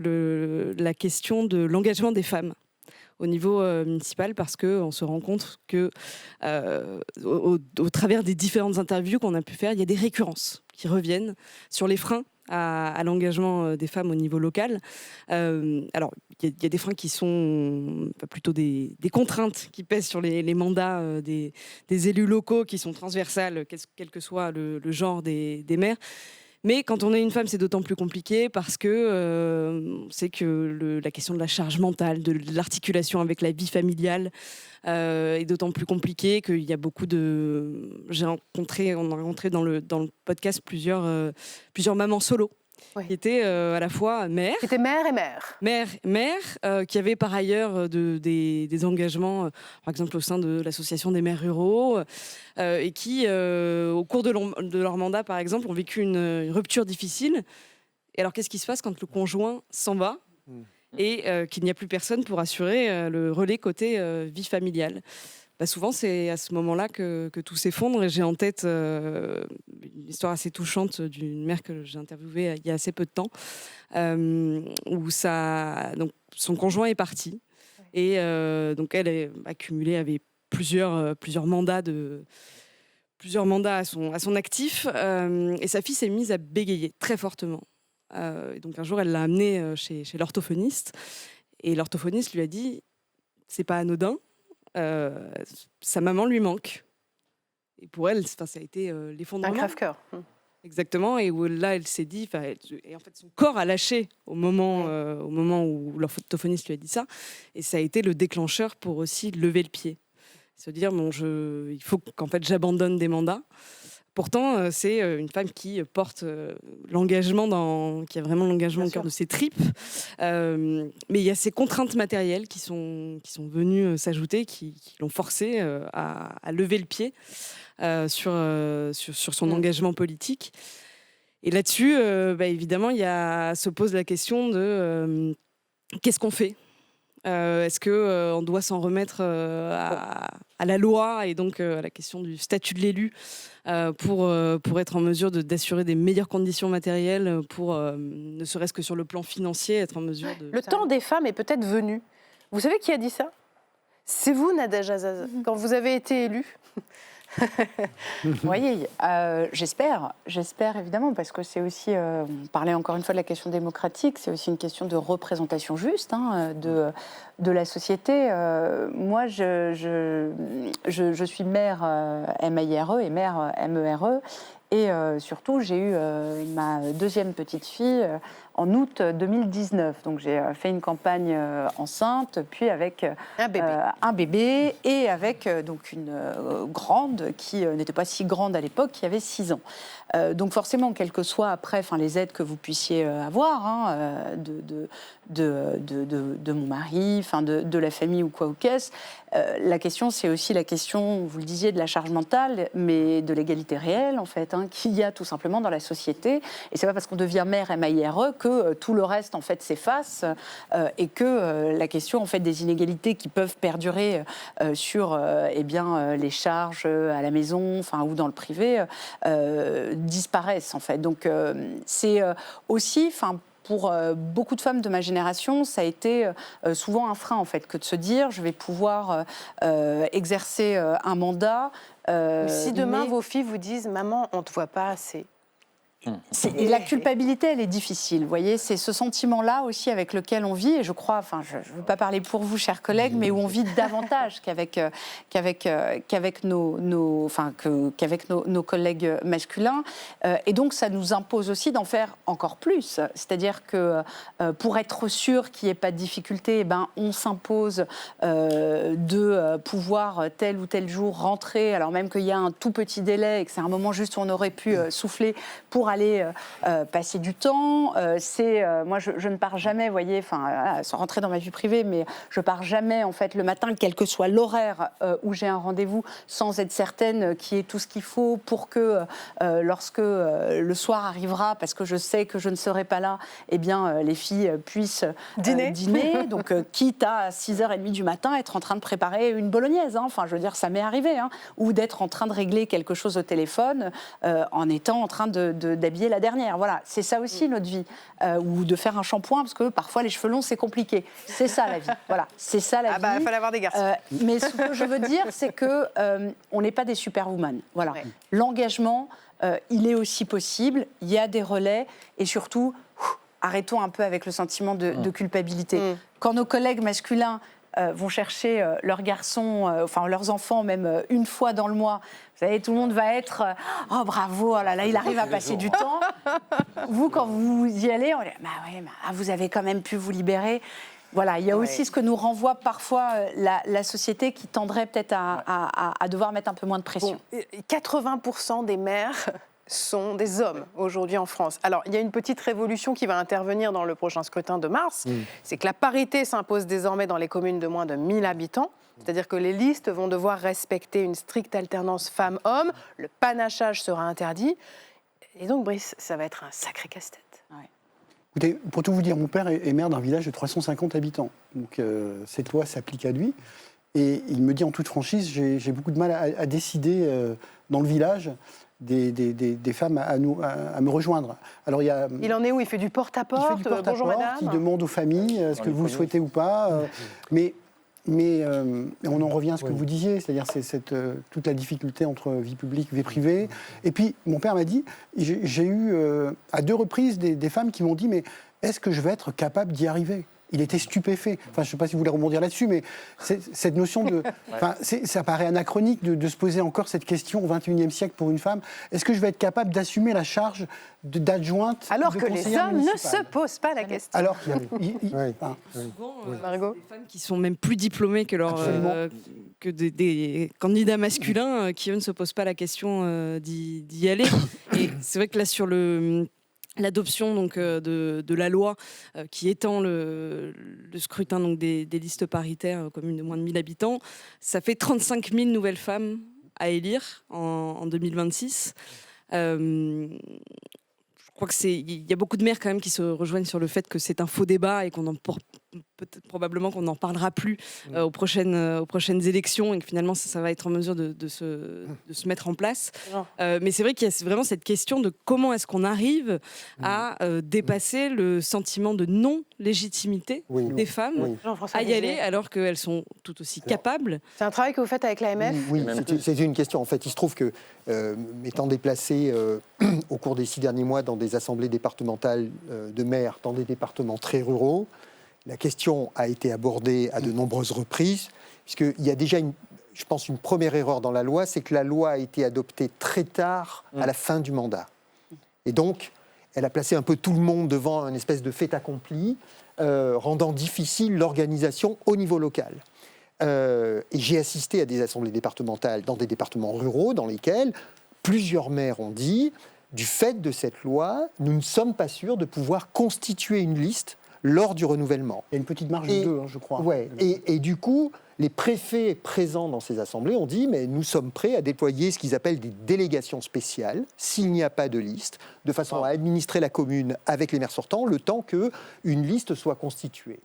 la question de l'engagement des femmes au niveau municipal, parce qu'on se rend compte que au travers des différentes interviews qu'on a pu faire, il y a des récurrences qui reviennent sur les freins à l'engagement des femmes au niveau local. Alors, il y a des freins qui sont plutôt des contraintes qui pèsent sur les mandats des élus locaux, qui sont transversales, quel que soit le genre des maires. Mais quand on est une femme, c'est d'autant plus compliqué, parce que c'est que la question de la charge mentale, de l'articulation avec la vie familiale est d'autant plus compliquée qu'il y a beaucoup de... On a rencontré dans le podcast plusieurs mamans solo. Oui. Qui étaient à la fois mères. Qui étaient mères et mères. Mères, qui avaient par ailleurs des engagements, par exemple au sein de l'association des maires ruraux, et qui, au cours de leur mandat, par exemple, ont vécu une rupture difficile. Et alors, qu'est-ce qui se passe quand le conjoint s'en va et qu'il n'y a plus personne pour assurer le relais côté vie familiale? Souvent, c'est à ce moment-là que tout s'effondre. Et j'ai en tête une histoire assez touchante d'une mère que j'ai interviewée il y a assez peu de temps, où donc, son conjoint est parti. Et donc, elle est accumulée, avait plusieurs mandats à son actif. Et sa fille s'est mise à bégayer très fortement. Et donc, un jour, elle l'a amenée chez l'orthophoniste. Et l'orthophoniste lui a dit « C'est pas anodin. Sa maman lui manque ». Et pour elle, ça a été l'effondrement. Un crève-cœur. Exactement. Et où là, elle s'est dit, et en fait, son corps a lâché au moment où l'orthophoniste lui a dit ça. Et ça a été le déclencheur pour aussi lever le pied. Se dire, il faut qu'en fait, j'abandonne des mandats. Pourtant, c'est une femme qui porte l'engagement, qui a vraiment l'engagement au cœur de ses tripes. Mais il y a ces contraintes matérielles qui sont venues s'ajouter, qui l'ont forcée à lever le pied sur son engagement politique. Et là-dessus, évidemment, se pose la question de qu'est-ce qu'on fait ? Est-ce qu'on doit s'en remettre à la loi et donc à la question du statut de l'élu pour être en mesure d'assurer des meilleures conditions matérielles, pour ne serait-ce que sur le plan financier, être en mesure de... Le temps des femmes est peut-être venu. Vous savez qui a dit ça ? C'est vous, Nadège Azaz, quand vous avez été élue. Vous voyez, j'espère évidemment, parce que c'est aussi, on parlait encore une fois de la question démocratique, c'est aussi une question de représentation juste de la société. Moi, je suis mère MAIRE et mère MERE, et surtout, j'ai eu ma deuxième petite fille en août 2019. Donc j'ai fait une campagne enceinte, puis avec un bébé et avec donc une grande qui n'était pas si grande à l'époque, qui avait 6 ans. Donc forcément, quelles que soient après les aides que vous puissiez avoir de mon mari, de la famille ou quoi ou qu'est-ce, la question, c'est aussi la question, vous le disiez, de la charge mentale, mais de l'égalité réelle, en fait, qu'il y a tout simplement dans la société. Et c'est pas parce qu'on devient mère MAIRE que tout le reste, en fait, s'efface, et que la question, en fait, des inégalités qui peuvent perdurer sur les charges à la maison, ou dans le privé, disparaissent, en fait. Donc, c'est aussi... Pour beaucoup de femmes de ma génération, ça a été souvent un frein, en fait, que de se dire je vais pouvoir exercer un mandat. Si demain vos filles vous disent « Maman, on ne te voit pas assez », Et la culpabilité, elle est difficile, vous voyez, c'est ce sentiment-là aussi avec lequel on vit, et je crois, enfin, je ne veux pas parler pour vous, chers collègues, mais où on vit davantage qu'avec nos collègues masculins, et donc ça nous impose aussi d'en faire encore plus, c'est-à-dire que pour être sûr qu'il n'y ait pas de difficulté, eh ben, on s'impose de pouvoir tel ou tel jour rentrer, alors même qu'il y a un tout petit délai et que c'est un moment juste où on aurait pu souffler pour aller passer du temps. Moi, je ne pars jamais, vous voyez, sans rentrer dans ma vie privée, mais je pars jamais en fait le matin, quel que soit l'horaire où j'ai un rendez-vous, sans être certaine qu'il y ait tout ce qu'il faut pour que lorsque le soir arrivera, parce que je sais que je ne serai pas là, eh bien les filles puissent dîner. Donc quitte à 6h30 du matin être en train de préparer une bolognaise, hein. Enfin je veux dire, ça m'est arrivé, hein. Ou d'être en train de régler quelque chose au téléphone en étant en train d'habiller la dernière. Voilà, c'est ça aussi notre vie. Ou de faire un shampoing, parce que parfois les cheveux longs c'est compliqué. C'est ça la vie. Voilà, c'est ça la vie. Il fallait avoir des garçons. Mais ce que je veux dire, c'est que on n'est pas des superwoman. Voilà, ouais. L'engagement, il est aussi possible. Il y a des relais et surtout, arrêtons un peu avec le sentiment de culpabilité. Quand nos collègues masculins vont chercher leurs garçons, leurs enfants, même une fois dans le mois. Vous savez, tout le monde va être oh bravo, oh là là, il arrive à passer du temps. Vous, quand vous y allez, on dit vous avez quand même pu vous libérer. Voilà, il y a aussi ce que nous renvoie parfois la société qui tendrait peut-être à devoir mettre un peu moins de pression. Bon, 80% des mères sont des hommes aujourd'hui en France. Alors, il y a une petite révolution qui va intervenir dans le prochain scrutin de mars. C'est que la parité s'impose désormais dans les communes de moins de 1000 habitants. C'est-à-dire que les listes vont devoir respecter une stricte alternance femmes-hommes. Le panachage sera interdit. Et donc, Brice, ça va être un sacré casse-tête. Ouais. Écoutez, pour tout vous dire, mon père est maire d'un village de 350 habitants. Donc, cette loi s'applique à lui. Et il me dit en toute franchise, j'ai beaucoup de mal à décider dans le village des femmes à me rejoindre. Alors, il en est où? Il fait du porte-à-porte? Il fait du porte-à-porte, bonjour madame. il demande aux familles ce que vous souhaitez ou pas. Mais on en revient à ce que vous disiez, c'est-à-dire toute la difficulté entre vie publique et vie privée. Et puis, mon père m'a dit, j'ai eu à 2 reprises des femmes qui m'ont dit, mais est-ce que je vais être capable d'y arriver ? Il était stupéfait. Enfin, je ne sais pas si vous voulez rebondir là-dessus, mais cette notion de... ça paraît anachronique de se poser encore cette question au XXIe siècle pour une femme. Est-ce que je vais être capable d'assumer la charge d'adjointe alors que les hommes ne se posent pas la question. Alors souvent, Margot, des femmes qui sont même plus diplômées que des candidats masculins qui, eux, ne se posent pas la question d'y aller. Et c'est vrai que là, sur l'adoption donc de la loi qui étend le scrutin donc des listes paritaires aux communes de moins de 1000 habitants, ça fait 35 000 nouvelles femmes à élire en 2026. Je crois il y a beaucoup de maires quand même qui se rejoignent sur le fait que c'est un faux débat et probablement qu'on n'en parlera plus aux prochaines élections et que finalement ça va être en mesure de se mettre en place. Mais c'est vrai qu'il y a vraiment cette question de comment est-ce qu'on arrive à dépasser le sentiment de non-légitimité des femmes à y aller alors qu'elles sont tout aussi capables. C'est un travail que vous faites avec l'AMF? Oui, c'est une question. En fait, il se trouve que, m'étant déplacé au cours des 6 derniers mois dans des assemblées départementales de maires dans des départements très ruraux, la question a été abordée à de nombreuses reprises, puisqu'il y a déjà, je pense, une première erreur dans la loi, c'est que la loi a été adoptée très tard, à la fin du mandat. Et donc, elle a placé un peu tout le monde devant une espèce de fait accompli, rendant difficile l'organisation au niveau local. Et j'ai assisté à des assemblées départementales dans des départements ruraux dans lesquels plusieurs maires ont dit, du fait de cette loi, nous ne sommes pas sûrs de pouvoir constituer une liste lors du renouvellement. Il y a une petite marge de 2, je crois. Ouais, et du coup, les préfets présents dans ces assemblées ont dit, mais nous sommes prêts à déployer ce qu'ils appellent des délégations spéciales, s'il n'y a pas de liste, de façon à administrer la commune avec les maires sortants, le temps qu'une liste soit constituée.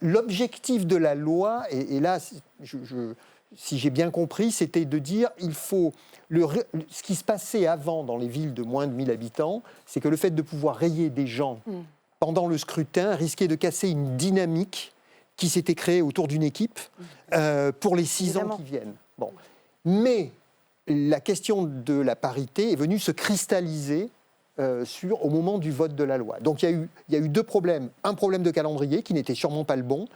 L'objectif de la loi, et là, si j'ai bien compris, c'était de dire il faut... ce qui se passait avant dans les villes de moins de 1000 habitants, c'est que le fait de pouvoir rayer des gens pendant le scrutin risquait de casser une dynamique qui s'était créée autour d'une équipe pour les 6 ans qui viennent. Bon. Mais la question de la parité est venue se cristalliser au moment du vote de la loi. Donc il y a eu deux problèmes. Un problème de calendrier qui n'était sûrement pas le bon,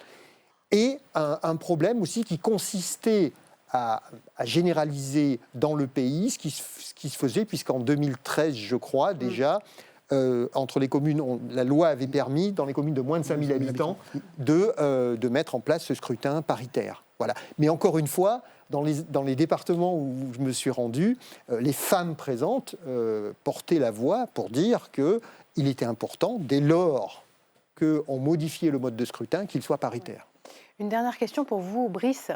et un problème aussi qui consistait à généraliser dans le pays ce qui se faisait, puisqu'en 2013, je crois, déjà, entre les communes, la loi avait permis, dans les communes de moins de 5000 habitants, de mettre en place ce scrutin paritaire. Voilà. Mais encore une fois, dans les départements où je me suis rendu, les femmes présentes portaient la voix pour dire qu'il était important, dès lors qu'on modifiait le mode de scrutin, qu'il soit paritaire. Une dernière question pour vous, Brice,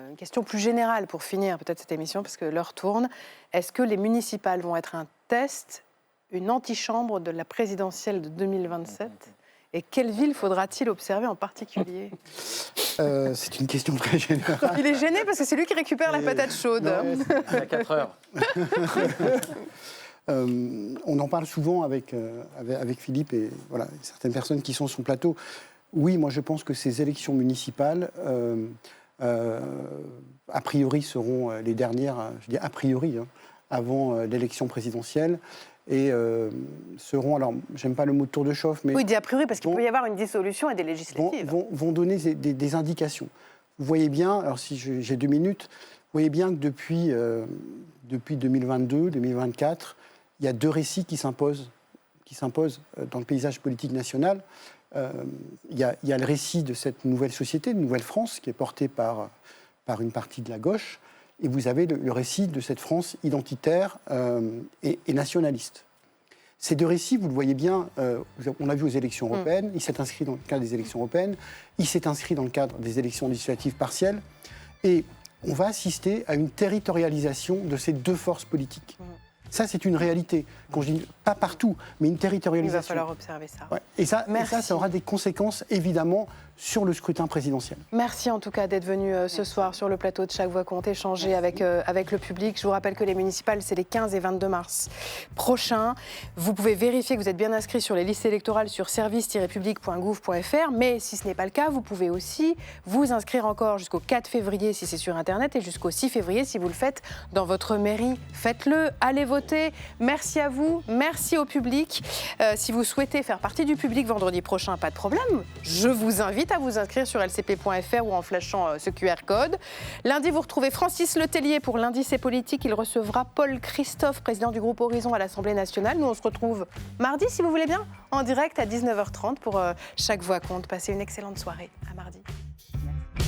une question plus générale pour finir peut-être cette émission, parce que l'heure tourne. Est-ce que les municipales vont être un test, une antichambre de la présidentielle de 2027 ? Et quelle ville faudra-t-il observer en particulier ? C'est une question très générale. Il est gêné parce que c'est lui qui récupère la patate chaude. À 4 heures. On en parle souvent avec Philippe et voilà, certaines personnes qui sont sur son plateau. Oui, moi je pense que ces élections municipales, a priori, seront les dernières, je dis a priori, avant l'élection présidentielle. Et seront, alors j'aime pas le mot de tour de chauffe, mais... Oui, il dit a priori parce qu'il peut y avoir une dissolution et des législatives. Vont donner des indications. Vous voyez bien, alors si j'ai 2 minutes, vous voyez bien que depuis 2022, 2024, il y a 2 récits qui s'imposent dans le paysage politique national. Il y a le récit de cette nouvelle société, de Nouvelle France, qui est portée par une partie de la gauche, et vous avez le récit de cette France identitaire et nationaliste. Ces 2 récits, vous le voyez bien, on l'a vu aux élections européennes, il s'est inscrit dans le cadre des élections européennes, il s'est inscrit dans le cadre des élections législatives partielles, et on va assister à une territorialisation de ces 2 forces politiques. Ça, c'est une réalité. Quand je dis pas partout, mais une territorialisation. Il va falloir observer ça. Ouais. Et ça aura des conséquences, évidemment, sur le scrutin présidentiel. Merci en tout cas d'être venu ce soir sur le plateau de Chaque Voix Compte, échanger avec le public. Je vous rappelle que les municipales, c'est les 15 et 22 mars prochains. Vous pouvez vérifier que vous êtes bien inscrit sur les listes électorales sur service-public.gouv.fr. Mais si ce n'est pas le cas, vous pouvez aussi vous inscrire encore jusqu'au 4 février si c'est sur Internet et jusqu'au 6 février si vous le faites dans votre mairie. Faites-le, allez voter. Merci à vous, merci au public. Si vous souhaitez faire partie du public vendredi prochain, pas de problème. Je vous invite à vous inscrire sur lcp.fr ou en flashant ce QR code. Lundi, vous retrouvez Francis Letellier pour Lundi c'est politique. Il recevra Paul Christophe, président du groupe Horizon à l'Assemblée nationale. Nous, on se retrouve mardi, si vous voulez bien, en direct à 19h30 pour Chaque Voix Compte. Passez une excellente soirée. À mardi. Merci.